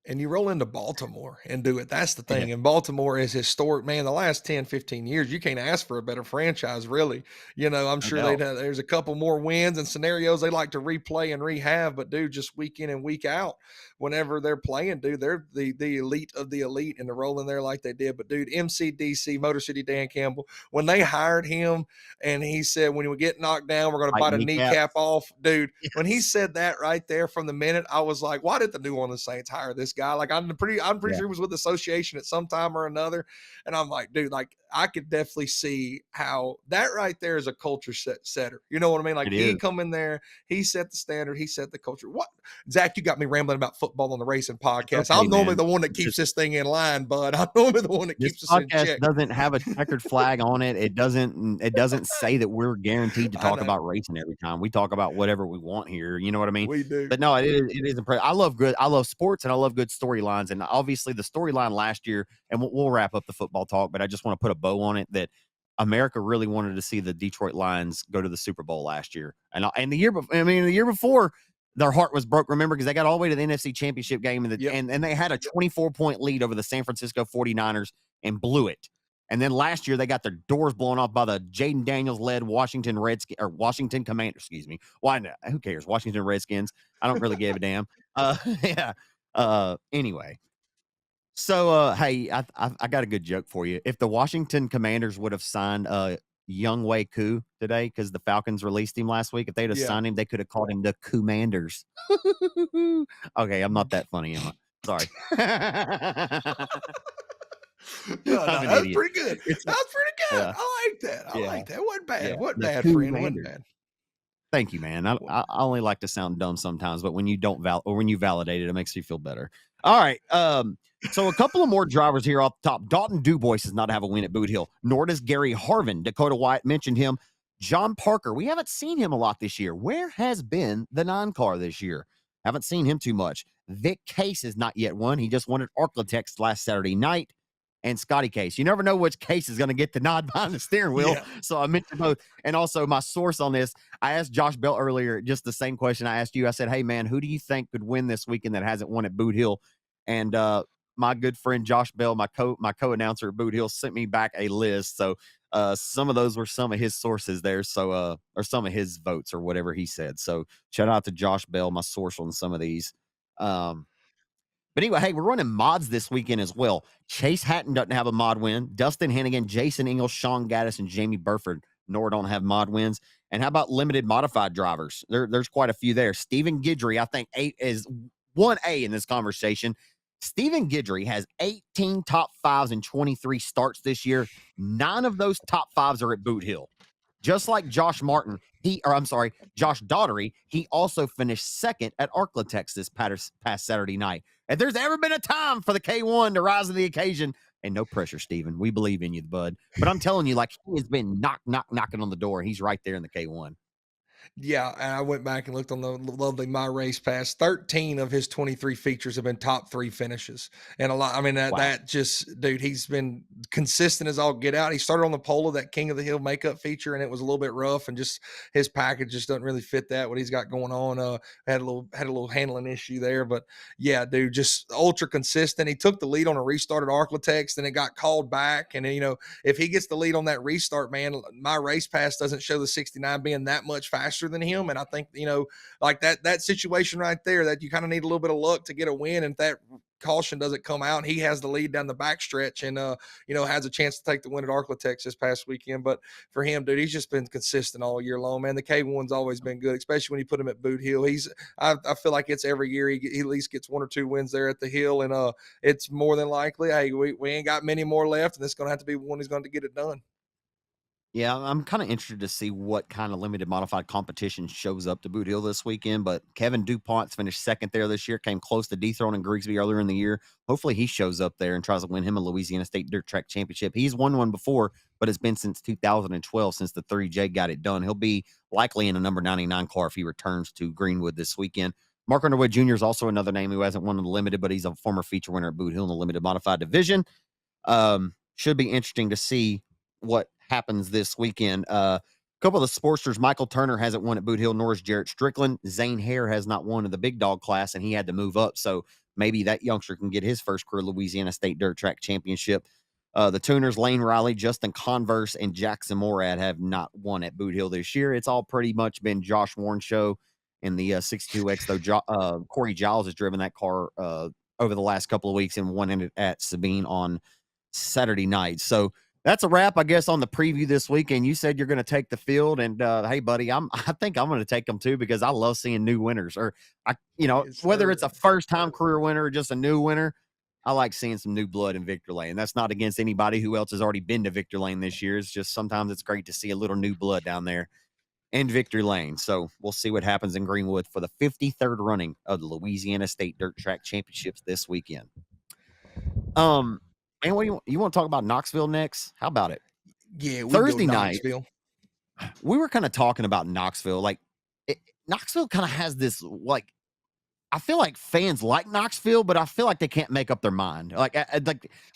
Speaker 2: And you roll into Baltimore and do it. That's the thing. And Baltimore is historic, man. The last 10, 15 years, you can't ask for a better franchise, really. I'm sure there's a couple more wins and scenarios they like to replay and rehab, but dude, just week in and week out, whenever they're playing, dude, they're the elite of the elite and they're rolling there like they did. But dude, MCDC, Motor City Dan Campbell, when they hired him and he said, when we get knocked down, we're going to bite a kneecap off, dude. Yes. When he said that right there from the minute, I was like, why did the New Orleans Saints hire this guy? Like, I'm pretty sure he was with the association at some time or another. And I'm like, dude, like, I could definitely see how that right there is a culture setter. You know what I mean? Like, he come in there, he set the standard, he set the culture. What, Zach, you got me rambling about football on the RaceON podcast. Okay, I'm normally the one that keeps this thing in line, bud. I'm normally the one that keeps us in check.
Speaker 1: Doesn't have a checkered flag on it. It doesn't say that we're guaranteed to talk about racing every time. We talk about whatever we want here. You know what I mean?
Speaker 2: We do.
Speaker 1: But no, it is impressive. I love sports and I love good storylines. And obviously the storyline last year, and we'll wrap up the football talk, but I just want to put a bow on it, that America really wanted to see the Detroit Lions go to the Super Bowl last year. And the year before, their heart was broke, remember, because they got all the way to the NFC Championship game and they had a 24-point lead over the San Francisco 49ers and blew it. And then last year they got their doors blown off by the Jaden Daniels-led Washington Commanders, excuse me. Why not? Who cares? Washington Redskins. I don't really give a damn. Anyway. So, hey, I got a good joke for you. If the Washington Commanders would have signed Young Wei Koo today, because the Falcons released him last week, if they'd have signed him, they could have called him the Commanders. Okay, I'm not that funny, am I? Sorry.
Speaker 2: No, that was pretty good. That was pretty good.
Speaker 1: Yeah.
Speaker 2: I like that. I like that. It wasn't bad. It wasn't bad, friend. It wasn't bad.
Speaker 1: Thank you, man. I only like to sound dumb sometimes, but when you don't when you validate it, it makes me feel better. All right. So a couple of more drivers here off the top. Dalton Dubois does not have a win at Boot Hill, nor does Gary Harvin. Dakota Wyatt mentioned him. John Parker, we haven't seen him a lot this year. Where has been the 9-car this year? Haven't seen him too much. Vic Case has not yet won. He just won at Arklatex last Saturday night. And Scotty Case. You never know which Case is going to get the nod behind the steering wheel. Yeah. So I mentioned both. And also my source on this, I asked Josh Bell earlier just the same question I asked you. I said, hey, man, who do you think could win this weekend that hasn't won at Boot Hill? And my good friend Josh Bell, my co-announcer at Boot Hill, sent me back a list. So some of those were some of his sources there. So or some of his votes or whatever he said. So shout out to Josh Bell, my source on some of these. But anyway, hey, we're running mods this weekend as well. Chase Hatton doesn't have a mod win. Dustin Hennigan, Jason Ingles, Sean Gaddis, and Jamie Burford nor don't have mod wins. And how about limited modified drivers? There's quite a few there. Stephen Guidry, I think, is 1A in this conversation. Stephen Guidry has 18 top fives and 23 starts this year. 9 of those top fives are at Boot Hill. Just like Josh Martin, Josh Daughtery, he also finished second at Arklatex this past Saturday night. If there's ever been a time for the K1 to rise to the occasion, and no pressure, Steven, we believe in you, bud. But I'm telling you, like, he has been knocking on the door, and he's right there in the K1.
Speaker 2: Yeah, and I went back and looked on the lovely My Race Pass. 13 of his 23 features have been top 3 finishes. And a lot, I mean, that just, dude, he's been consistent as all get out. He started on the pole of that King of the Hill makeup feature, and it was a little bit rough, and just his package just doesn't really fit that, what he's got going on. Had a little handling issue there. But yeah, dude, just ultra consistent. He took the lead on a restarted Arklatex, then it got called back. And, you know, if he gets the lead on that restart, man, My Race Pass doesn't show the 69 being that much faster than him. And I think, you know, like that situation right there, that you kind of need a little bit of luck to get a win. And if that caution doesn't come out, he has the lead down the backstretch and you know, has a chance to take the win at Arklatex this past weekend. But for him, dude, he's just been consistent all year long, man. The K1's always been good, especially when you put him at Boot Hill. I feel like it's every year he at least gets 1 or 2 wins there at the Hill, and it's more than likely, hey, we ain't got many more left, and it's going to have to be one who's going to get it done.
Speaker 1: Yeah, I'm kind of interested to see what kind of limited modified competition shows up to Boot Hill this weekend. But Kevin DuPont's finished second there this year, came close to dethroning Grigsby earlier in the year. Hopefully he shows up there and tries to win him a Louisiana State Dirt Track Championship. He's won one before, but it's been since 2012 since the 3J got it done. He'll be likely in a number 99 car if he returns to Greenwood this weekend. Mark Underwood Jr. is also another name who hasn't won the limited, but he's a former feature winner at Boot Hill in the limited modified division. Should be interesting to see what happens this weekend. A couple of the sportsters, Michael Turner hasn't won at Boot Hill, nor is Jarrett Strickland. Zane Hare has not won in the big dog class, and he had to move up. So maybe that youngster can get his first career Louisiana State Dirt Track Championship. The Tuners, Lane Riley, Justin Converse, and Jackson Morad have not won at Boot Hill this year. It's all pretty much been Josh Warren show in the 62X, though Corey Giles has driven that car over the last couple of weeks and won it at Sabine on Saturday night. So that's a wrap, I guess, on the preview this weekend. You said you're going to take the field, and hey, buddy, I think I'm going to take them too, because I love seeing new winners. Or
Speaker 2: Yes,
Speaker 1: whether
Speaker 2: sir.
Speaker 1: it's a first-time career winner or just a new winner, I like seeing some new blood in Victor Lane. That's not against anybody who else has already been to Victor Lane this year. It's just sometimes it's great to see a little new blood down there in Victor Lane. So we'll see what happens in Greenwood for the 53rd running of the Louisiana State Dirt Track Championships this weekend. Man, what do you want to talk about Knoxville next? How about it?
Speaker 2: Yeah,
Speaker 1: Thursday night,
Speaker 2: Knoxville.
Speaker 1: we were kind of talking about Knoxville. Like, Knoxville kind of has this, like, I feel like fans like Knoxville, but I feel like they can't make up their mind. Like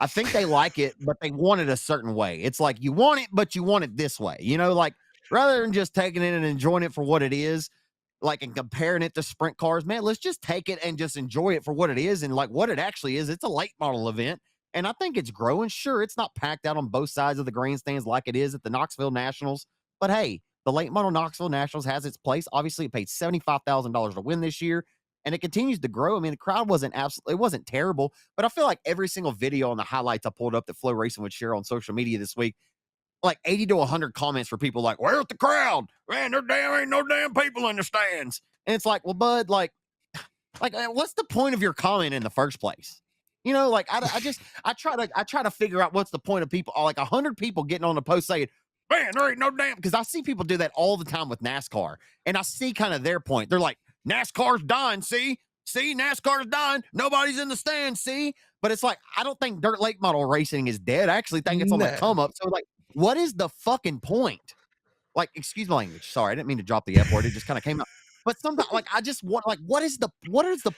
Speaker 1: I think they like it, but they want it a certain way. It's like you want it, but you want it this way. You know, like rather than just taking it and enjoying it for what it is, like, and comparing it to sprint cars, man, let's just take it and just enjoy it for what it is and like what it actually is. It's a late model event. And I think it's growing. Sure, it's not packed out on both sides of the grandstands like it is at the Knoxville Nationals. But hey, the late model Knoxville Nationals has its place. Obviously, it paid $75,000 to win this year, and it continues to grow. I mean, the crowd wasn't terrible, but I feel like every single video on the highlights I pulled up that Flow Racing would share on social media this week, like 80 to 100 comments for people like, "Where's the crowd? Man, there ain't no damn people in the stands." And it's like, well, bud, like, what's the point of your comment in the first place? You know, like I try to figure out what's the point of people, like 100 people getting on the post saying, "Man, there ain't no damn," because I see people do that all the time with NASCAR, and I see kind of their point. They're like, "NASCAR's dying, see, NASCAR's dying. Nobody's in the stands, see." But it's like, I don't think dirt late model racing is dead. I actually think it's on the come up. So like, what is the fucking point? Like, excuse my language. Sorry, I didn't mean to drop the F word. It just kind of came out. But sometimes, like, I just want, like, what is the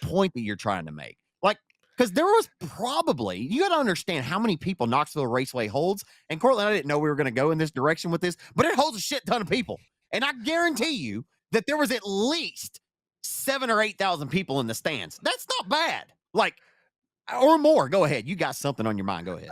Speaker 1: point that you're trying to make? Like, because there was probably, you got to understand how many people Knoxville Raceway holds. And Cortland, I didn't know we were going to go in this direction with this, but it holds a shit ton of people. And I guarantee you that there was at least 7,000 or 8,000 people in the stands. That's not bad. Like, or more. Go ahead. You got something on your mind. Go ahead.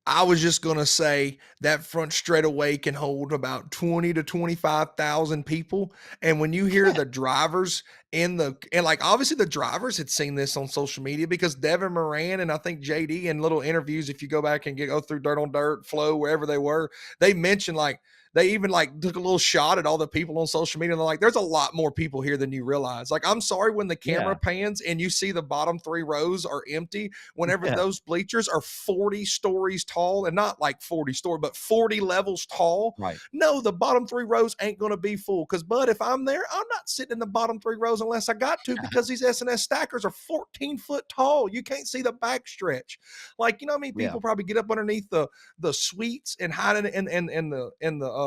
Speaker 2: I was just gonna say that front straightaway can hold about 20 to 25,000 people. And when you hear the drivers and like obviously the drivers had seen this on social media because Devin Moran and I think JD in little interviews, if you go back and go through Dirt on Dirt, Flow, wherever they were, they mentioned like they even like took a little shot at all the people on social media. And they're like, there's a lot more people here than you realize. Like, I'm sorry when the camera
Speaker 1: Yeah.
Speaker 2: pans and you see the bottom 3 rows are empty whenever
Speaker 1: Yeah.
Speaker 2: those bleachers are 40 stories tall and not like 40 story, but 40 levels tall.
Speaker 1: Right.
Speaker 2: No, the bottom 3 rows ain't going to be full. Because, bud, if I'm there, I'm not sitting in the bottom 3 rows unless I got to because these S&S stackers are 14 foot tall. You can't see the back stretch. Like, you know how many
Speaker 1: Yeah.
Speaker 2: people probably get up underneath the suites and hide in the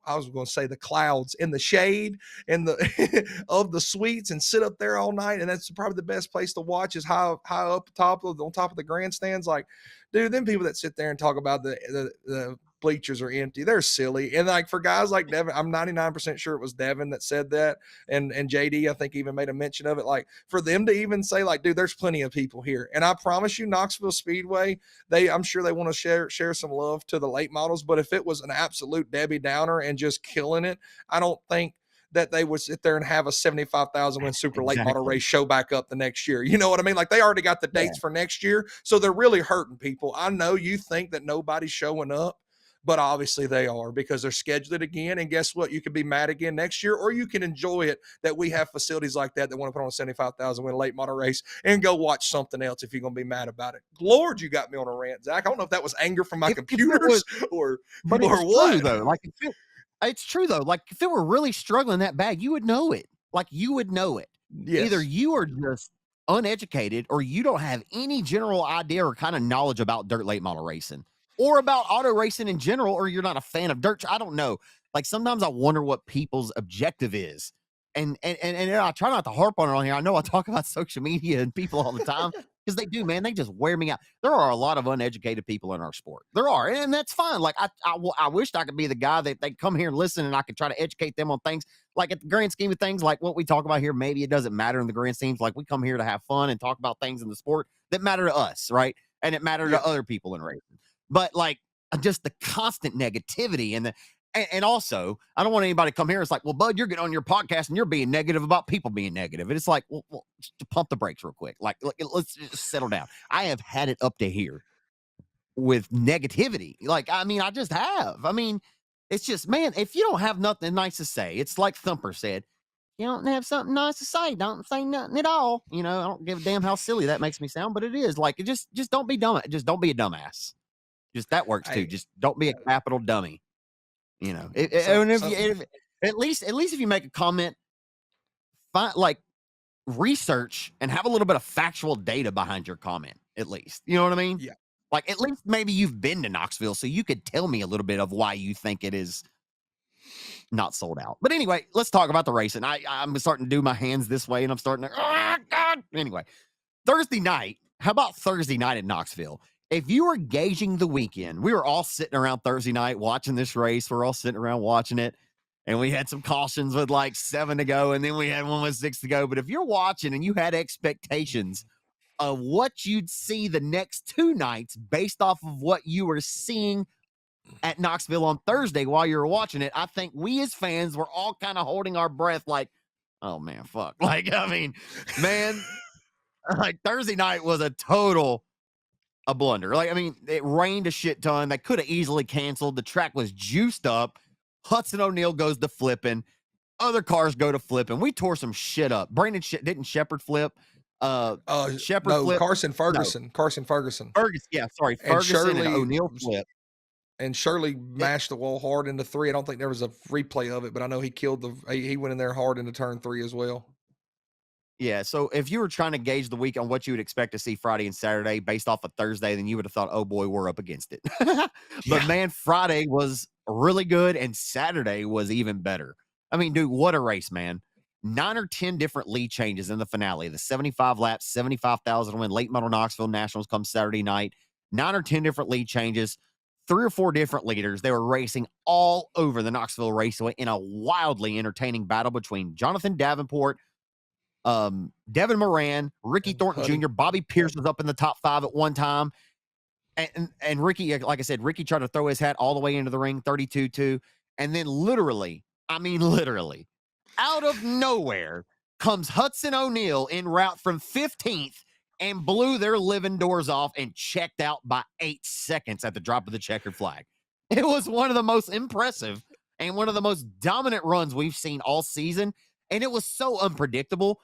Speaker 2: I was going to say the clouds in the shade and the of the suites and sit up there all night. And that's probably the best place to watch is high up on top of the grandstands. Like, dude, them people that sit there and talk about the bleachers are empty, they're silly. And like for guys like Devin, I'm 99% sure it was Devin that said that. And JD, I think even made a mention of it. Like for them to even say like, dude, there's plenty of people here. And I promise you, Knoxville Speedway, I'm sure they want to share some love to the late models. But if it was an absolute Debbie Downer and just killing it, I don't think that they would sit there and have a 75,000 win super late model race show back up the next year. You know what I mean? Like they already got the dates for next year. So they're really hurting people. I know you think that nobody's showing up, but obviously they are because they're scheduled again. And guess what? You could be mad again next year, or you can enjoy it that we have facilities like that want to put on a 75,000 win late model race and go watch something else if you're going to be mad about it. Lord, you got me on a rant, Zach. I don't know if that was anger from my computers or what.
Speaker 1: True, though. Like it's true though. Like if it were really struggling that bad, you would know it. Like you would know it.
Speaker 2: Yes.
Speaker 1: Either you are just uneducated or you don't have any general idea or kind of knowledge about dirt late model racing or about auto racing in general, or you're not a fan of dirt. I don't know. Like sometimes I wonder what people's objective is. And I try not to harp on it on here. I know I talk about social media and people all the time because they do, man. They just wear me out. There are a lot of uneducated people in our sport. There are, and that's fine. Like I wished I could be the guy that they come here and listen, and I could try to educate them on things. Like at the grand scheme of things, like what we talk about here, maybe it doesn't matter in the grand schemes. Like we come here to have fun and talk about things in the sport that matter to us, right? And it matter to other people in racing. But like just the constant negativity and also, I don't want anybody to come here. It's like, well, Bud, you're getting on your podcast and you're being negative about people being negative. And it's like, well just to pump the brakes real quick. Like, let's just settle down. I have had it up to here with negativity. Like, I mean, I just have. I mean, it's just, man, if you don't have nothing nice to say, it's like Thumper said, you don't have something nice to say, don't say nothing at all. You know, I don't give a damn how silly that makes me sound, but it is like, just don't be dumb. Just don't be a dumbass. Just that works too. Just don't be a capital dummy. You know, at least if you make a comment, like research and have a little bit of factual data behind your comment. At least, you know what I mean?
Speaker 2: Yeah.
Speaker 1: Like at least maybe you've been to Knoxville, so you could tell me a little bit of why you think it is not sold out. But anyway, let's talk about the racing. I'm starting to do my hands this way, and I'm starting to. God. Anyway, Thursday night. How about Thursday night at Knoxville? If you were gauging the weekend, we were all sitting around Thursday night watching this race. We're all sitting around watching it. And we had some cautions with like 7 to go. And then we had one with 6 to go. But if you're watching and you had expectations of what you'd see the next 2 nights based off of what you were seeing at Knoxville on Thursday while you were watching it, I think we as fans were all kind of holding our breath like, oh, man, fuck. Like, I mean, man, like Thursday night was a blunder. Like, I mean, it rained a shit ton. They could have easily canceled. The track was juiced up. Hudson O'Neal goes to flipping. Other cars go to flipping. We tore some shit up. Brandon didn't Shepard flip. Shepard
Speaker 2: no,
Speaker 1: flip.
Speaker 2: Carson Ferguson. No. Carson Ferguson.
Speaker 1: Yeah, sorry. Ferguson and O'Neal flip.
Speaker 2: And Shirley mashed the wall hard into 3. I don't think there was a replay of it, but I know he went in there hard into turn 3 as well.
Speaker 1: Yeah, so if you were trying to gauge the week on what you would expect to see Friday and Saturday based off of Thursday, then you would have thought, oh boy, we're up against it. But man, Friday was really good and Saturday was even better. I mean, dude, what a race, man. 9 or 10 different lead changes in the finale. The 75 laps, 75,000 win late model Knoxville Nationals come Saturday night. 9 or 10 different lead changes, 3 or 4 different leaders. They were racing all over the Knoxville Raceway in a wildly entertaining battle between Jonathan Davenport, Devin Moran, Ricky
Speaker 2: And
Speaker 1: Thornton
Speaker 2: Huddy.
Speaker 1: Jr., Bobby Pierce was up in the top 5 at one time. And Ricky, like I said, Ricky tried to throw his hat all the way into the ring, 32-2. And then literally, out of nowhere comes Hudson O'Neal en route from 15th and blew their living doors off and checked out by 8 seconds at the drop of the checkered flag. It was one of the most impressive and one of the most dominant runs we've seen all season. And it was so unpredictable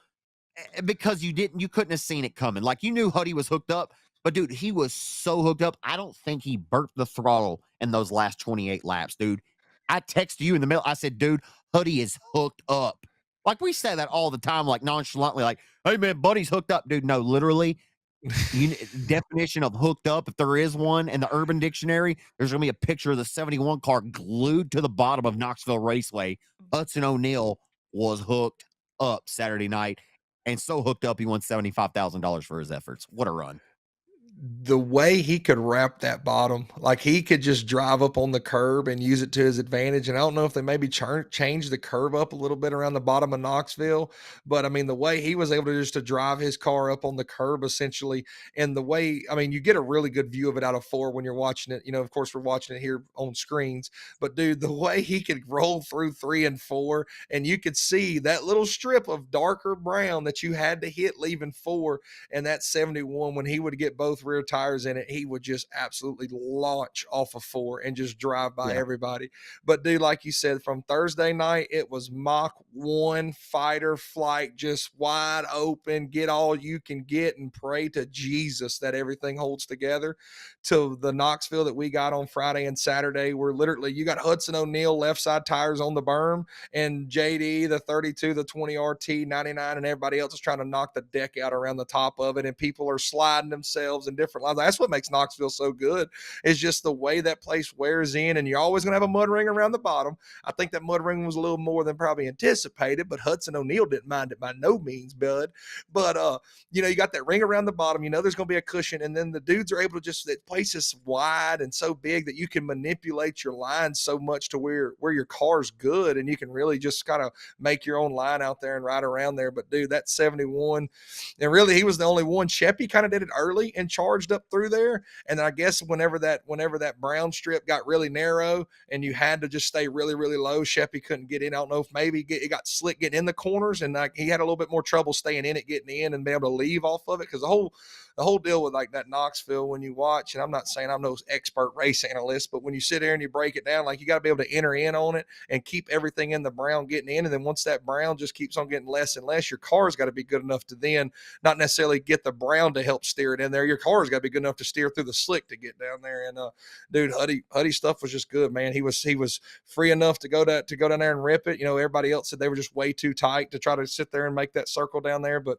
Speaker 1: because you couldn't have seen it coming. Like, you knew Huddy was hooked up, but dude, he was so hooked up. I don't think he burnt the throttle in those last 28 laps, dude. I texted you in the middle. I said, dude, Huddy is hooked up. Like, we say that all the time, like nonchalantly, like, hey man, buddy's hooked up, dude. No, literally, definition of hooked up, if there is one in the Urban Dictionary, there's gonna be a picture of the 71 car glued to the bottom of Knoxville Raceway. Hudson O'Neal was hooked up Saturday night, and so hooked up he won $75,000 for his efforts. What a run.
Speaker 2: The way he could wrap that bottom, like he could just drive up on the curb and use it to his advantage. And I don't know if they maybe changed the curve up a little bit around the bottom of Knoxville, but I mean, the way he was able to just to drive his car up on the curb essentially, and the way, I mean, you get a really good view of it out of 4 when you're watching it. You know, of course, we're watching it here on screens, but dude, the way he could roll through 3 and 4, and you could see that little strip of darker brown that you had to hit leaving 4, and that 71, when he would get both rear tires in it, he would just absolutely launch off of 4 and just drive by everybody. But dude, like you said, from Thursday night, it was Mach 1 fighter flight, just wide open, get all you can get and pray to Jesus that everything holds together. To the Knoxville that we got on Friday and Saturday, where literally you got Hudson O'Neal left side tires on the berm, and JD, the 32, the 20 RT, 99, and everybody else is trying to knock the deck out around the top of it, and people are sliding themselves in different lines. That's what makes Knoxville so good, is just the way that place wears in, and you're always going to have a mud ring around the bottom. I think that mud ring was a little more than probably anticipated, but Hudson O'Neal didn't mind it by no means, bud. But you know, you got that ring around the bottom, you know there's going to be a cushion, and then the dudes are able to just, that place is wide and so big that you can manipulate your line so much to where your car's good, and you can really just kind of make your own line out there and ride around there. But dude, that 71, and really he was the only one. Sheppy kind of did it early and charged up through there, and then I guess whenever that brown strip got really narrow and you had to just stay really, really low, Sheppy couldn't get in. I don't know if maybe it got slick getting in the corners, and like he had a little bit more trouble staying in it, getting in and being able to leave off of it, because the whole deal with like that Knoxville, when you watch, and I'm not saying I'm no expert race analyst, but when you sit there and you break it down, like you got to be able to enter in on it and keep everything in the brown getting in. And then once that brown just keeps on getting less and less, your car's got to be good enough to then not necessarily get the brown to help steer it in there. Your car's got to be good enough to steer through the slick to get down there. And dude, Huddy stuff was just good, man. He was free enough to go down there and rip it. You know, everybody else said they were just way too tight to try to sit there and make that circle down there, but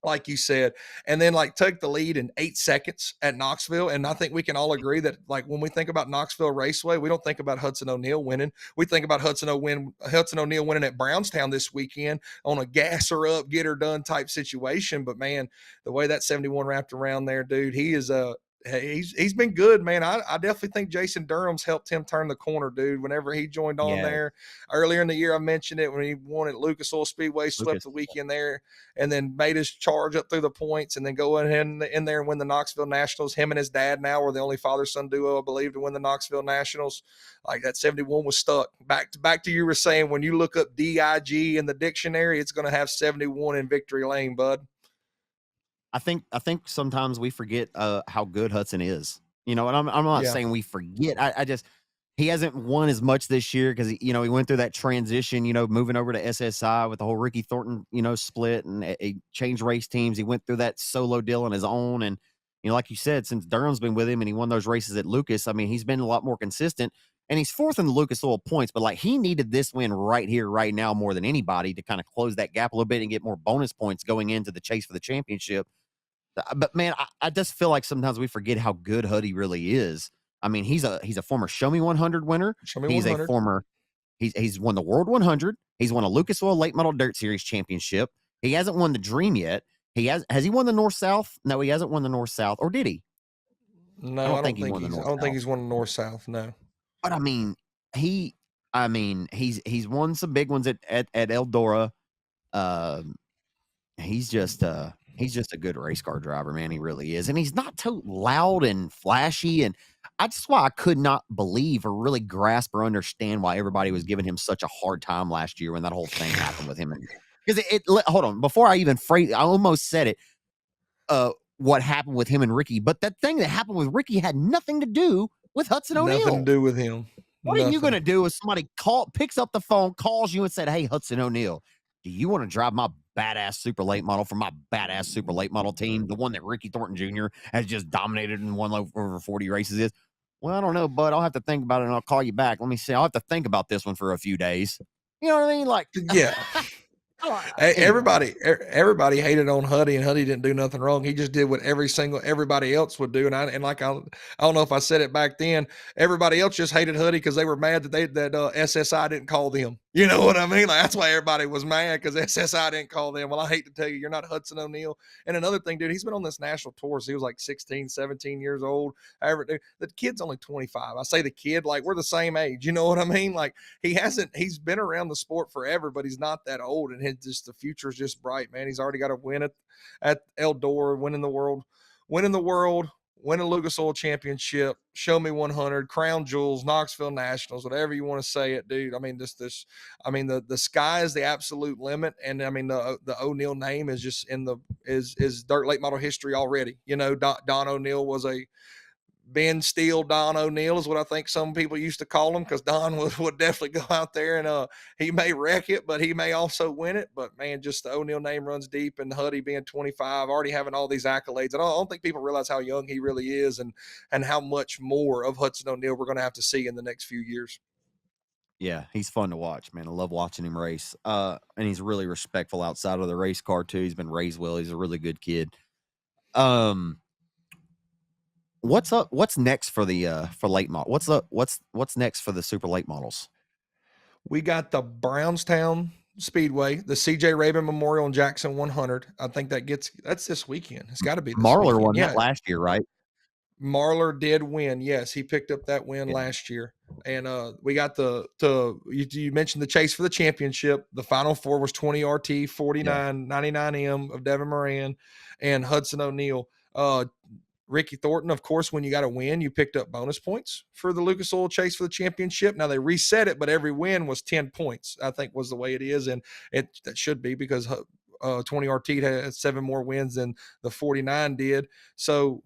Speaker 2: like you said, and then like take the lead in 8 seconds at Knoxville. And I think we can all agree that like when we think about Knoxville Raceway, we don't think about Hudson O'Neal winning. We think about Hudson O'Neal winning at Brownstown this weekend on a gas her up, get her done type situation. But man, the way that 71 wrapped around there, dude, he is he's been good, man. I definitely think Jason Durham's helped him turn the corner, dude. Whenever he joined on there earlier in the year, I mentioned it when he won at Lucas Oil Speedway, swept the weekend there, and then made his charge up through the points, and then go ahead in there and win the Knoxville Nationals. Him and his dad now were the only father-son duo, I believe, to win the Knoxville Nationals. Like that 71 was stuck. Back to you were saying, when you look up DIG in the dictionary, it's going to have 71 in victory lane, bud.
Speaker 1: I think sometimes we forget how good Hudson is. You know, and I'm not saying we forget. I just, he hasn't won as much this year because he went through that transition, moving over to SSI with the whole Ricky Thornton, split, and he changed race teams. He went through that solo deal on his own, and like you said, since Durham's been with him and he won those races at Lucas, I mean, he's been a lot more consistent, and he's 4th in the Lucas Oil points. But like, he needed this win right here, right now, more than anybody to kind of close that gap a little bit and get more bonus points going into the chase for the championship. But man, I just feel like sometimes we forget how good Huddy really is. I mean, he's a former Show Me 100 winner. He's 100. A former, he's won the World 100. He's won a Lucas Oil Late Model Dirt Series championship. He hasn't won the Dream yet. Has he won the North South? No, he hasn't won the North South, or did he?
Speaker 2: No, I don't think he won the North South. I don't think he's won the North South. No,
Speaker 1: but I mean, he's won some big ones at Eldora. He's just a good race car driver, man. He really is. And he's not too loud and flashy. And that's why I could not believe or really grasp or understand why everybody was giving him such a hard time last year when that whole thing happened with him. Because hold on, before I even phrase, I almost said it. What happened with him and Ricky, but that thing that happened with Ricky had nothing to do with Hudson
Speaker 2: Nothing
Speaker 1: O'Neal.
Speaker 2: to do with him.
Speaker 1: What are you going to do if somebody picks up the phone, calls you and said, "Hey, Hudson O'Neal, do you want to drive my badass super late model for my badass super late model team, the one that Ricky Thornton Jr. has just dominated and won over 40 races is?" Well, I don't know, bud. I'll have to think about it and I'll call you back. Let me see. I'll have to think about this one for a few days. You know what I mean? Like,
Speaker 2: Yeah.
Speaker 1: anyway.
Speaker 2: Everybody hated on Huddy, and Huddy didn't do nothing wrong. He just did what everybody else would do. And I don't know if I said it back then. Everybody else just hated Huddy because they were mad that SSI didn't call them. You know what I mean? Like, that's why everybody was mad, because SSI didn't call them. Well, I hate to tell you, you're not Hudson O'Neal. And another thing, dude, he's been on this national tour since he was like 16, 17 years old. However, dude, the kid's only 25. I say the kid, like we're the same age. You know what I mean? Like, he's been around the sport forever, but he's not that old. And the future is just bright, man. He's already got a win at Eldor, winning the world, win a Lucas Oil Championship, Show Me 100, Crown Jewels, Knoxville Nationals, whatever you want to say it, dude. I mean, the sky is the absolute limit, and I mean the O'Neal name is just is dirt late model history already. You know, Don O'Neal was a Ben Steele, Don O'Neal is what I think some people used to call him, because Don would definitely go out there and he may wreck it, but he may also win it. But man, just the O'Neal name runs deep, and Huddy being 25, already having all these accolades. And I don't think people realize how young he really is, and how much more of Hudson O'Neal we're going to have to see in the next few years.
Speaker 1: Yeah, he's fun to watch, man. I love watching him race. And he's really respectful outside of the race car too. He's been raised well. He's a really good kid. What's up? What's next for the for late model? What's next for the super late models?
Speaker 2: We got the Brownstown Speedway, the CJ Raven Memorial and Jackson 100. I think that's this weekend. It's got to be this
Speaker 1: Marlar
Speaker 2: weekend.
Speaker 1: won that last year, right?
Speaker 2: Marlar did win. Yes, he picked up that win last year. And we got you mentioned the chase for the championship. The final four was 20 RT, 49, 99M of Devin Moran, and Hudson O'Neal. Ricky Thornton, of course, when you got a win, you picked up bonus points for the Lucas Oil Chase for the championship. Now they reset it, but every win was 10 points, I think was the way it is. And that should be, because 20 RT had 7 more wins than the 49 did. So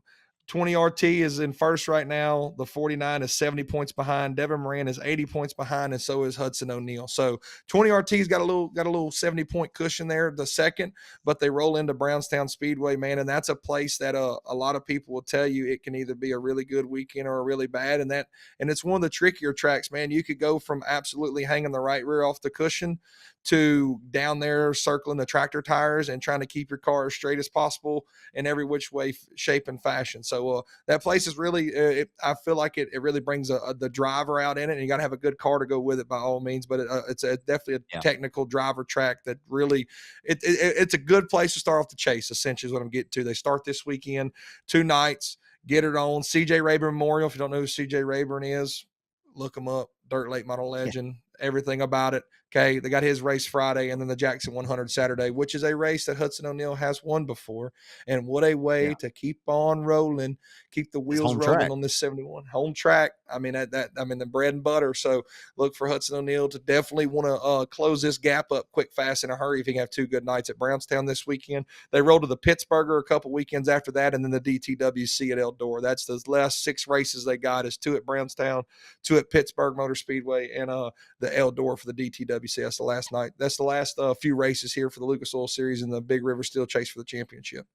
Speaker 2: 20 RT is in first right now. The 49 is 70 points behind. Devin Moran is 80 points behind, and so is Hudson O'Neal. So 20 RT's got a little 70-point cushion there, the second, but they roll into Brownstown Speedway, man, and that's a place that a lot of people will tell you it can either be a really good weekend or a really bad, and it's one of the trickier tracks, man. You could go from absolutely hanging the right rear off the cushion to down there circling the tractor tires and trying to keep your car as straight as possible in every which way, shape, and fashion. So that place is really, I feel like it really brings the driver out in it, and you got to have a good car to go with it by all means. But it's definitely a technical driver track that really, it's a good place to start off the chase, essentially is what I'm getting to. They start this weekend, 2 nights, get it on. CJ Rayburn Memorial, if you don't know who CJ Rayburn is, look him up. Dirt late model legend, everything about it. Okay, they got his race Friday, and then the Jackson 100 Saturday, which is a race that Hudson O'Neal has won before. And what a way to keep on rolling, keep the wheels rolling on this 71 home track. I mean, the bread and butter. So look for Hudson O'Neal to definitely want to close this gap up quick, fast, in a hurry if he can have 2 good nights at Brownstown this weekend. They roll to the Pittsburgher a couple weekends after that, and then the DTWC at Eldor. That's the last 6 races they got, is 2 at Brownstown, 2 at Pittsburgh Motor Speedway, and the Eldor for the DTWC. That's the last night. That's the last few races here for the Lucas Oil Series and the Big River Steel Chase for the championship.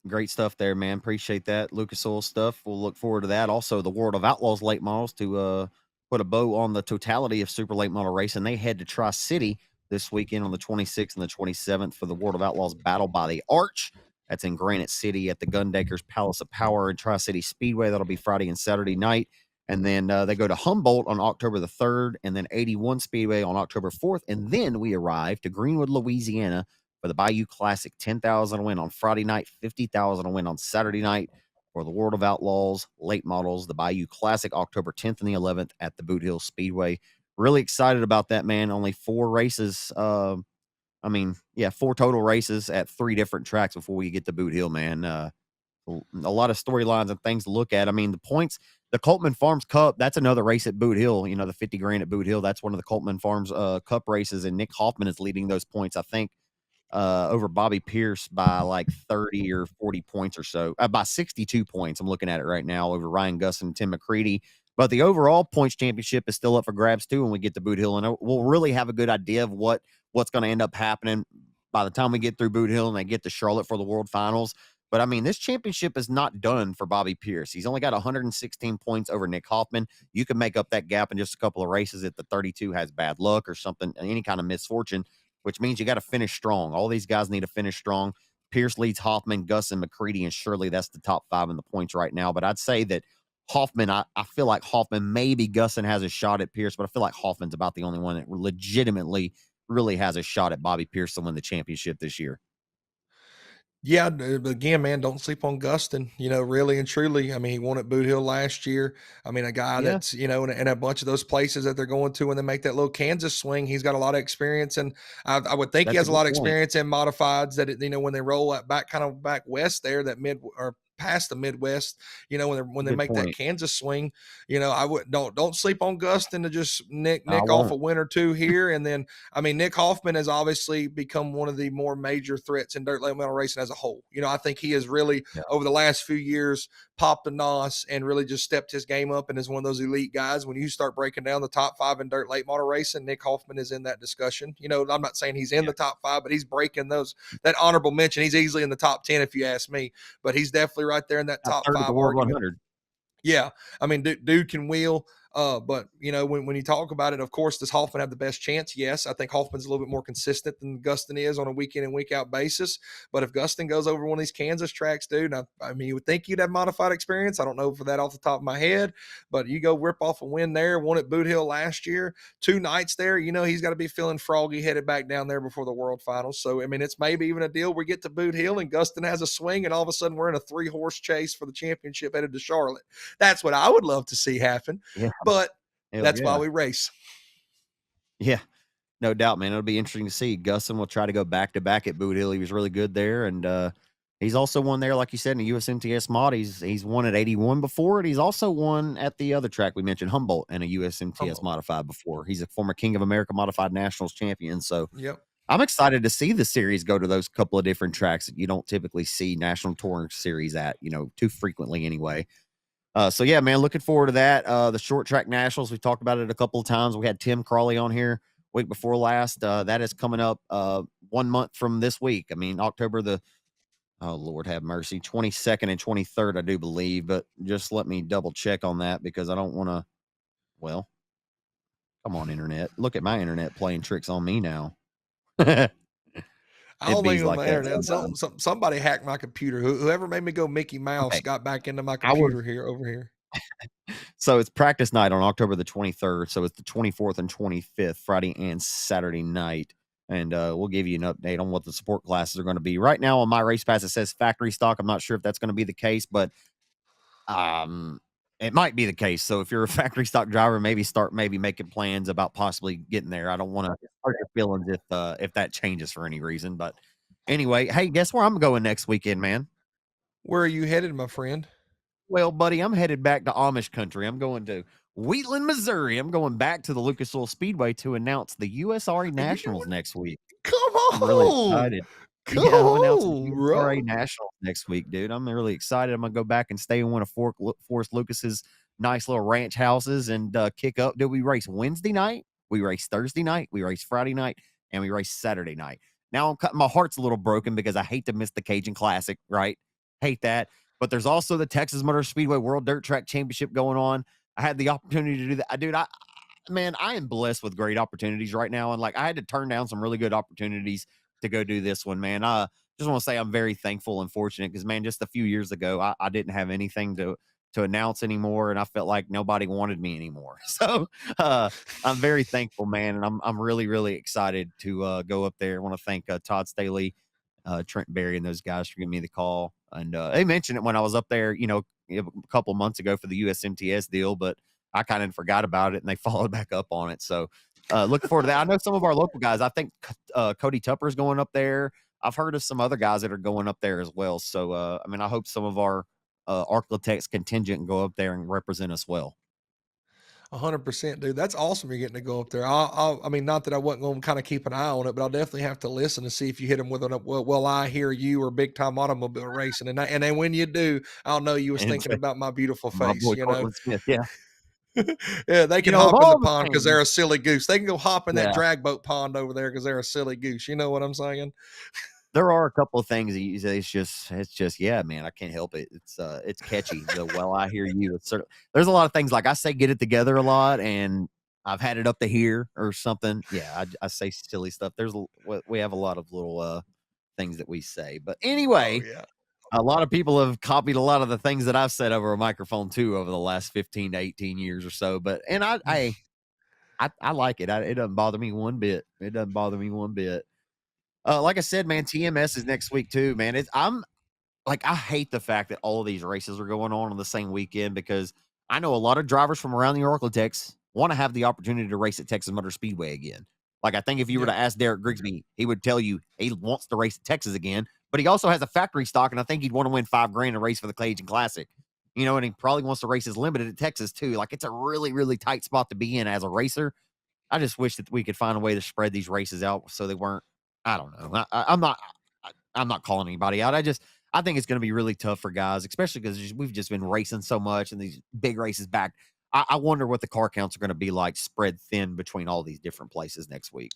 Speaker 1: Great stuff there, man. Appreciate that Lucas Oil stuff. We'll look forward to that. Also, the World of Outlaws late models to put a bow on the totality of super late model racing. They head to Tri-City this weekend on the 26th and the 27th for the World of Outlaws Battle by the Arch. That's in Granite City at the Gundeckers Palace of Power and Tri-City Speedway. That'll be Friday and Saturday night. And then they go to Humboldt on October the 3rd, and then 81 Speedway on October 4th. And then we arrive to Greenwood, Louisiana for the Bayou Classic, 10,000 a win on Friday night, 50,000 a win on Saturday night for the World of Outlaws late models, the Bayou Classic, October 10th and the 11th at the Boot Hill Speedway. Really excited about that, man. Only 4 races I mean, yeah, 4 total races at 3 different tracks before we get to Boot Hill, man. A lot of storylines and things to look at. I mean, the points, the Coltman Farms Cup, that's another race at Boot Hill. You know, the 50 grand at Boot Hill. That's one of the Coltman Farms Cup races, and Nick Hoffman is leading those points. I think over Bobby Pierce by like 30 or 40 points or so, by 62 points. I'm looking at it right now over Ryan Gus and Tim McCready. But the overall points championship is still up for grabs too when we get to Boot Hill, and we'll really have a good idea of what's going to end up happening by the time we get through Boot Hill and they get to Charlotte for the World Finals. But I mean, this championship is not done for Bobby Pierce. He's only got 116 points over Nick Hoffman. You can make up that gap in just a couple of races if the 32 has bad luck or something, any kind of misfortune, which means you got to finish strong. All these guys need to finish strong. Pierce leads Hoffman, Gus, and McCready, and surely that's the top 5 in the points right now. But I'd say that Hoffman, I feel like Hoffman, maybe Gusson has a shot at Pierce, but I feel like Hoffman's about the only one that legitimately really has a shot at Bobby Pierce to win the championship this year.
Speaker 2: Yeah, again, man, don't sleep on Gustin. You know, really and truly. I mean, he won at Boot Hill last year. I mean, a guy
Speaker 1: Yeah,
Speaker 2: that's, you know, in a bunch of those places that they're going to when they make that little Kansas swing, he's got a lot of experience. And I would think he
Speaker 1: that's a
Speaker 2: has a
Speaker 1: good
Speaker 2: lot of
Speaker 1: point.
Speaker 2: experience in modifieds that, you know, when they roll that back kind of back west there, that mid or past the Midwest, you know, when they
Speaker 1: Good
Speaker 2: make that
Speaker 1: point.
Speaker 2: Kansas swing, you know, I would don't sleep on Gustin to just
Speaker 1: I
Speaker 2: nick off a
Speaker 1: won't.
Speaker 2: win or two here. And then I mean, Nick Hoffman has obviously become one of the more major threats in dirt late model racing as a whole. You know, I think he has really
Speaker 1: Yeah.
Speaker 2: over the last few years popped the nos and really just stepped his game up and is one of those elite guys. When you start breaking down the top 5 in dirt late model racing, Nick Hoffman is in that discussion. You know, I'm not saying he's in
Speaker 1: Yeah.
Speaker 2: the top 5, but he's breaking that honorable mention. He's easily in the top 10 if you ask me, but he's definitely right there in that
Speaker 1: Got
Speaker 2: top
Speaker 1: third at the
Speaker 2: 5
Speaker 1: World
Speaker 2: argument.
Speaker 1: 100.
Speaker 2: Yeah, I mean, dude can wheel. But you know, when you talk about it, of course, does Hoffman have the best chance? Yes, I think Hoffman's a little bit more consistent than Gustin is on a week in and week out basis. But if Gustin goes over one of these Kansas tracks, dude, I mean, you would think you'd have modified experience. I don't know for that off the top of my head, but you go rip off a win there. Won at Boot Hill last year, 2 nights there. You know, he's got to be feeling froggy headed back down there before the World Finals. So I mean, it's maybe even a deal. We get to Boot Hill and Gustin has a swing, and all of a sudden we're in a 3-horse chase for the championship headed to Charlotte. That's what I would love to see happen.
Speaker 1: Yeah.
Speaker 2: But
Speaker 1: Hell
Speaker 2: that's why
Speaker 1: yeah.
Speaker 2: we race.
Speaker 1: Yeah. No doubt, man. It'll be interesting to see. Gusson will try to go back to back at Boot Hill. He was really good there, and he's also won there, like you said, in the USMTS mod. He's won at 81 before, and he's also won at the other track we mentioned, Humboldt, in a USMTS
Speaker 2: Humble.
Speaker 1: modified before. He's a former King of America modified nationals champion. So
Speaker 2: Yep.
Speaker 1: I'm excited to see the series go to those couple of different tracks that you don't typically see national touring series at, too frequently anyway. So yeah, man, looking forward to that. The short track nationals, we talked about it a couple of times. We had Tim Crawley on here week before last. That is coming up 1 month from this week. I mean, October oh Lord have mercy, 22nd and 23rd, I do believe, but just let me double check on that because I don't want to. Well, come on, internet. Look at my internet playing tricks on me now. It
Speaker 2: I don't think
Speaker 1: bees
Speaker 2: it was
Speaker 1: like
Speaker 2: my
Speaker 1: that
Speaker 2: internet.
Speaker 1: sometimes.
Speaker 2: Somebody hacked my computer. Whoever made me go Mickey Mouse
Speaker 1: Okay,
Speaker 2: got back into my
Speaker 1: I was
Speaker 2: computer here over here.
Speaker 1: so it's practice night on October the 23rd. So it's the 24th and 25th, Friday and Saturday night. And we'll give you an update on what the support classes are going to be. Right now on my race pass, it says factory stock. I'm not sure if that's going to be the case, but it might be the case. So if you're a factory stock driver, maybe making plans about possibly getting there. I don't want to hurt your feelings if that changes for any reason. But anyway, hey, guess where I'm going next weekend, man?
Speaker 2: Where are you headed, my friend?
Speaker 1: Well, buddy, I'm headed back to Amish country. I'm going to Wheatland, Missouri. I'm going back to the Lucas Oil Speedway to announce the USRA
Speaker 2: Are you
Speaker 1: Nationals next week.
Speaker 2: come
Speaker 1: I'm really
Speaker 2: on?
Speaker 1: excited.
Speaker 2: Come
Speaker 1: Yeah, I'm announcing the
Speaker 2: on,
Speaker 1: USRA
Speaker 2: bro.
Speaker 1: Nationals next week, dude. I'm really excited. I'm gonna go back and stay in one of Forrest Lucas's nice little ranch houses and kick up. Dude, we race Wednesday night, we race Thursday night, we race Friday night, and we race Saturday night. Now my heart's a little broken because I hate to miss the Cajun Classic, right? Hate that. But there's also the Texas Motor Speedway World Dirt Track Championship going on. I had the opportunity to do that. Dude, man, I am blessed with great opportunities right now. And like I had to turn down some really good opportunities to go do this one, man. I just want to say I'm very thankful and fortunate because man, just a few years ago, I didn't have anything to announce anymore, and I felt like nobody wanted me anymore. So I'm very thankful, man, and I'm really, really excited to go up there. I want to thank Todd Staley, Trent Berry, and those guys for giving me the call. And they mentioned it when I was up there, a couple months ago for the USMTS deal, but I kind of forgot about it and they followed back up on it. So Looking forward to that. I know some of our local guys. I think Cody Tupper's going up there. I've heard of some other guys that are going up there as well. So, I mean, I hope some of our Arklatex contingent can go up there and represent us well.
Speaker 2: 100%, dude. That's awesome. You're getting to go up there. I mean, not that I wasn't going to kind of keep an eye on it, but I'll definitely have to listen to see if you hit them with an well, I hear you or big time automobile racing, and then when you do, I'll know you was
Speaker 1: And
Speaker 2: thinking about my beautiful
Speaker 1: my
Speaker 2: face.
Speaker 1: boy Cortland Smith. Yeah.
Speaker 2: Yeah, they can
Speaker 1: Of
Speaker 2: hop in the
Speaker 1: all the
Speaker 2: pond because they're
Speaker 1: things.
Speaker 2: a silly goose. They can go hop in that
Speaker 1: Yeah.
Speaker 2: drag boat pond over there because they're a silly goose. You know what I'm saying?
Speaker 1: There are a couple of things that you say. It's just, yeah, man, I can't help it. It's catchy. I hear you. There's a lot of things like I say, get it together a lot, and I've had it up to here or something. Yeah, I say silly stuff. We have a lot of little things that we say, but
Speaker 2: Oh
Speaker 1: anyway,
Speaker 2: yeah.
Speaker 1: a lot of people have copied a lot of the things that I've said over a microphone too over the last 15 to 18 years or so. But and I like it. It doesn't bother me one bit. It doesn't bother me one bit. Like I said, man, TMS is next week too, man. I'm like, I hate the fact that all of these races are going on the same weekend because I know a lot of drivers from around the Orklatex want to have the opportunity to race at Texas Motor Speedway again. Like, I think if you were
Speaker 2: Yep.
Speaker 1: to ask Derek Grigsby, he would tell you he wants to race at Texas again, but he also has a factory stock, and I think he'd want to win $5,000 and race for the Cajun Classic. And he probably wants to race his limited at Texas too. Like, it's a really, really tight spot to be in as a racer. I just wish that we could find a way to spread these races out so they weren't. I don't know. I'm not calling anybody out. I think it's going to be really tough for guys, especially because we've just been racing so much and these big races back. I wonder what the car counts are going to be like spread thin between all these different places next week.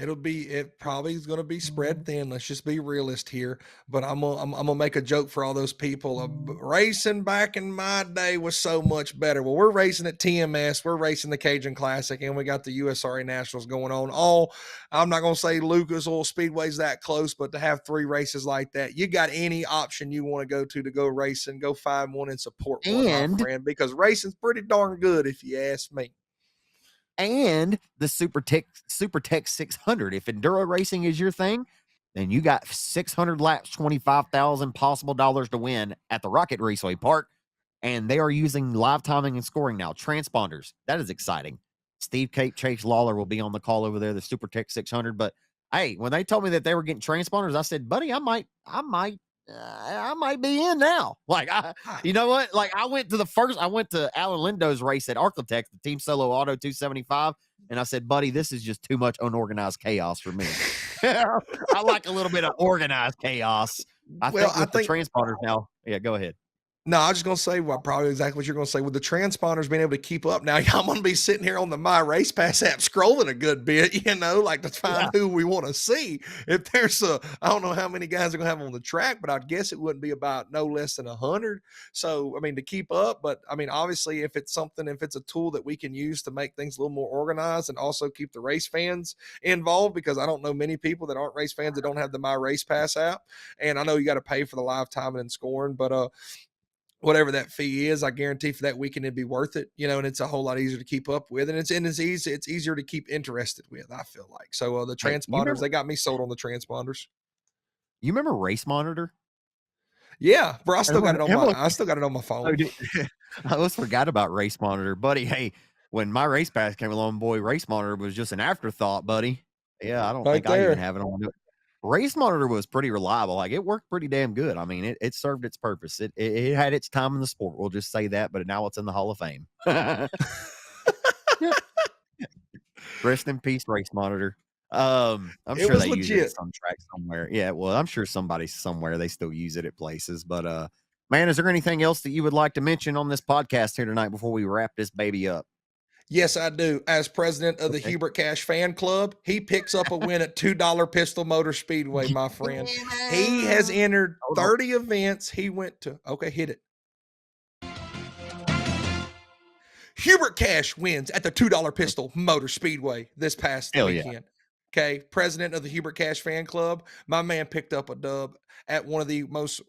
Speaker 2: It probably is going to be spread thin. Let's just be realist here. But I'm gonna make a joke for all those people. Racing back in my day was so much better. Well, we're racing at TMS, we're racing the Cajun Classic, and we got the USRA Nationals going on. I'm not gonna say Lucas Oil Speedway's that close, but to have 3 races like that, you got any option you want to go racing, go find one and support one, my
Speaker 1: And
Speaker 2: friend, because racing's pretty darn good if you ask me.
Speaker 1: the Super Tech 600. If enduro racing is your thing, then you got 600 laps, 25,000 possible dollars to win at the Rocket Raceway Park. And they are using live timing and scoring now. Transponders. That is exciting. Steve Cape, Chase Lawler will be on the call over there, the Super Tech 600. But hey, when they told me that they were getting transponders, I said, buddy, I might be in now. Like, you know what? Like, I went to Alan Lindo's race at Arklatex, the Team Solo Auto 275. And I said, buddy, this is just too much unorganized chaos for me. I like a little bit of organized chaos. I think the transponders now. Yeah, go ahead.
Speaker 2: No, I was just gonna say, well, probably exactly what you're gonna say. With the transponders being able to keep up now, I'm gonna be sitting here on the My Race Pass app scrolling a good bit, like to find who we want to see. If there's I don't know how many guys are gonna have on the track, but I'd guess it wouldn't be about no less than 100. So, I mean, to keep up, but I mean, obviously, if it's a tool that we can use to make things a little more organized and also keep the race fans involved, because I don't know many people that aren't race fans that don't have the My Race Pass app, and I know you got to pay for the live timing and scoring, but whatever that fee is, I guarantee for that weekend it'd be worth it, and it's a whole lot easier to keep up with, and it's easier to keep interested with, I feel like. So the
Speaker 1: Hey,
Speaker 2: transponders, they got me sold on the transponders.
Speaker 1: you remember Race Monitor?
Speaker 2: Yeah, bro, I still got it on
Speaker 1: Everyone-
Speaker 2: my phone.
Speaker 1: Oh, dude, I almost forgot about Race Monitor, buddy. Hey, when my race pass came along, boy, Race Monitor was just an afterthought, buddy. Yeah, I don't
Speaker 2: Right
Speaker 1: think I even
Speaker 2: there.
Speaker 1: have it on. Race Monitor was pretty reliable. Like, it worked pretty damn good. I mean, it served its purpose. It had its time in the sport. We'll just say that, but now it's in the Hall of Fame. Rest in peace, Race Monitor. I'm
Speaker 2: It
Speaker 1: sure
Speaker 2: was
Speaker 1: they use it at
Speaker 2: legit.
Speaker 1: some track somewhere. Yeah, well, I'm sure somebody somewhere they still use it at places. But man, is there anything else that you would like to mention on this podcast here tonight before we wrap this baby up?
Speaker 2: Yes, I do. As president of the
Speaker 1: Okay.
Speaker 2: Hubert Cash fan club, he picks up a win at $2 Pistol Motor Speedway, my friend. He has entered
Speaker 1: Hold on.
Speaker 2: 30 events. He went to, okay, hit it. Hubert Cash wins at the $2 Pistol Motor Speedway this past
Speaker 1: Hell yeah.
Speaker 2: weekend. Okay, president of the Hubert Cash fan club. My man picked up a dub at one of the most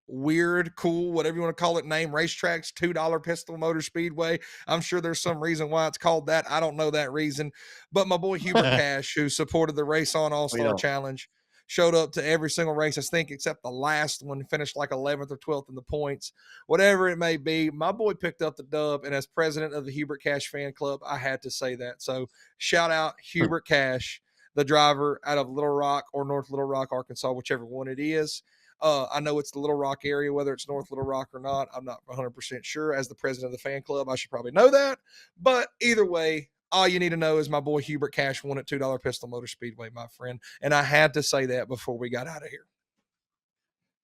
Speaker 2: weird, cool, whatever you want to call it, name racetracks, $2 Pistol Motor Speedway. I'm sure there's some reason why it's called that. I don't know that reason. But my boy Hubert Cash, who supported the RaceON All-Star
Speaker 1: don't.
Speaker 2: Challenge, showed up to every single race, I think, except the last one, finished like 11th or 12th in the points, whatever it may be. My boy picked up the dub, and as president of the Hubert Cash fan club, I had to say that. So shout out Hubert Cash, the driver out of Little Rock or North Little Rock, Arkansas, whichever one it is. I know it's the Little Rock area, whether it's North Little Rock or not. I'm not 100% sure. As the president of the fan club, I should probably know that. But either way, all you need to know is my boy Hubert Cash won at $2 Pistol Motor Speedway, my friend. And I had to say that before we got out of here.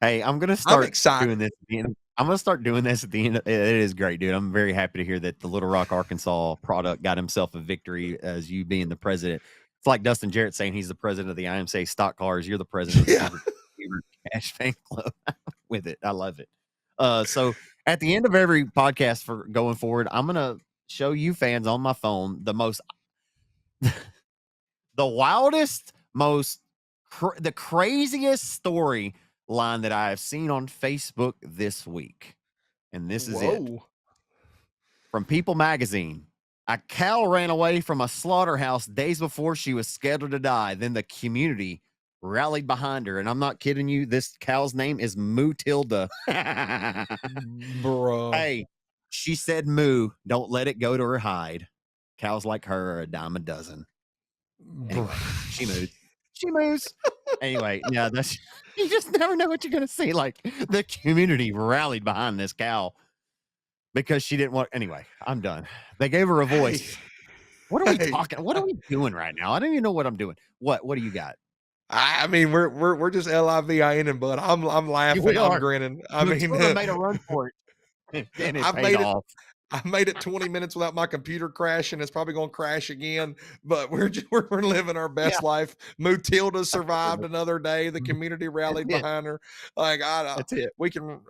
Speaker 1: Hey, I'm gonna start doing this at the end. I'm gonna start doing this at the end. It is great, dude. I'm very happy to hear that the Little Rock, Arkansas product got himself a victory as you being the president. It's like Dustin Jarrett saying he's the president of the IMCA stock cars. You're the president of the Hubert Cash fan club with it. I love it. So at the end of every podcast for going forward, I'm gonna show you fans on my phone the wildest, the craziest story line that I have seen on Facebook this week. And this is it. From People Magazine. A cow ran away from a slaughterhouse days before she was scheduled to die. Then the community rallied behind her. And I'm not kidding you. This cow's name is Moo Tilda.
Speaker 2: Bro.
Speaker 1: Hey, she said moo. Don't let it go to her hide. Cows like her are a dime a dozen. Anyway, she moves. She moves. Anyway, yeah, that's you just never know what you're gonna see. Like the community rallied behind this cow because she didn't want. Anyway, I'm done. They gave her a voice. What are we talking? What are we doing right now? I don't even know what I'm doing. What do you got?
Speaker 2: I mean, we're just living, bud. I'm laughing. I'm grinning. I mean,
Speaker 1: made a run for it, and it paid off.
Speaker 2: I made it 20 minutes without my computer crashing. It's probably going to crash again, but we're living our best life. Mutilda survived another day. The community rallied behind her. Like
Speaker 1: that's it.
Speaker 2: We can.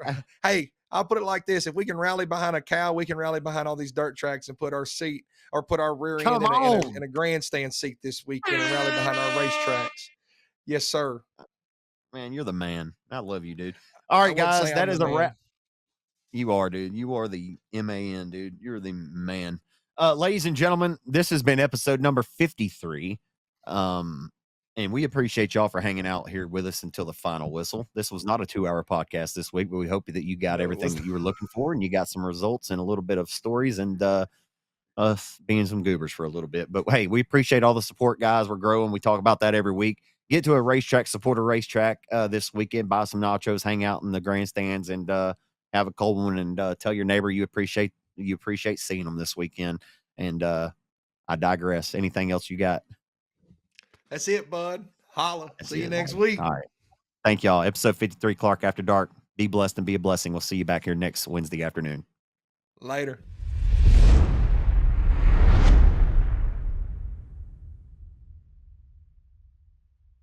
Speaker 2: Hey, I'll put it like this: if we can rally behind a cow, we can rally behind all these dirt tracks and put our seat or put our rear end in a grandstand seat this weekend and rally behind our racetracks. Yes, sir.
Speaker 1: Man, you're the man. I love you, dude. All right, guys, that is a wrap. You are, dude. You are the man, dude. You're the man. Ladies and gentlemen, this has been episode number 53. And we appreciate y'all for hanging out here with us until the final whistle. This was not a 2-hour podcast this week, but we hope that you got everything that you were looking for and you got some results and a little bit of stories and us being some goobers for a little bit. But hey, we appreciate all the support, guys. We're growing. We talk about that every week. Get to a racetrack, support a racetrack this weekend, buy some nachos, hang out in the grandstands, and have a cold one, and tell your neighbor you appreciate seeing them this weekend. And I digress. Anything else you got?
Speaker 2: That's it, bud. Holla. See you next week.
Speaker 1: All right. Thank y'all. Episode 53, Clark After Dark. Be blessed and be a blessing. We'll see you back here next Wednesday afternoon.
Speaker 2: Later.